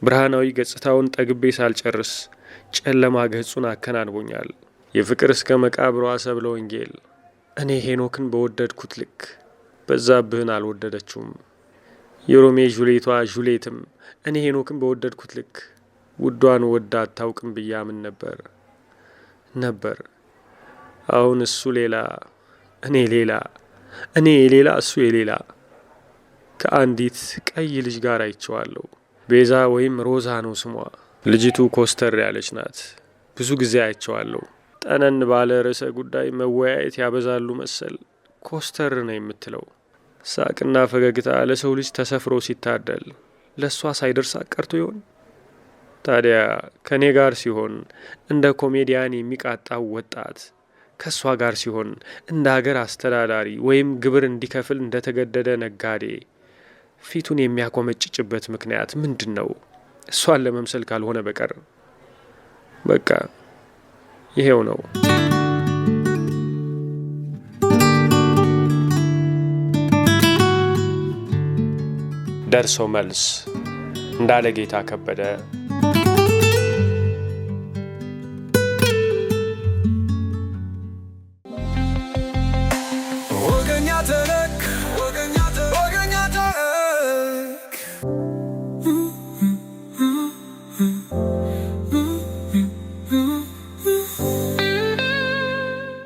ብርሃናዊ ገጽታውን ጠግቤ ሳልጨርስ ጨለማ ገጹን አከናንቦኛል። የፍቅር እስከ መቃብሯ ሰብለ ወንጌል እኔ ሄኖክን በወደድኩት ልክ በዛብህን አልወደደችውም። የሮሜ ጁሌቷ ጁሌትም እኔ ሄኖክን በወደድኩት ልክ ውዷን ወዳ አታውቅም ብያምን ነበር። አሁን እሱ ሌላ፣ እኔ የሌላ እሱ የሌላ ከአንዲት ቀይ ልጅ ጋር አይቼዋለሁ። ቤዛ ወይም ሮዛ ነው ስሟ። ልጅቱ ኮስተር ያለች ናት። ብዙ ጊዜ አይቼዋለሁ። ጠነን ባለ ርዕሰ ጉዳይ መወያየት ያበዛሉ መሰል ኮስተር ነው የምትለው። ሳቅና ፈገግታ ለሰው ልጅ ተሰፍሮ ሲታደል ለእሷ ሳይደርስ ቀርቶ ይሆን? ታዲያ ከእኔ ጋር ሲሆን እንደ ኮሜዲያን የሚቃጣው ወጣት ከእሷ ጋር ሲሆን እንደ አገር አስተዳዳሪ ወይም ግብር እንዲከፍል እንደ ተገደደ ነጋዴ ፊቱን የሚያኮመጭጭበት ምክንያት ምንድን ነው? እሷን ለመምሰል ካልሆነ በቀር በቃ ይሄው ነው። ደርሶ መልስ እንዳለ ጌታ ከበደ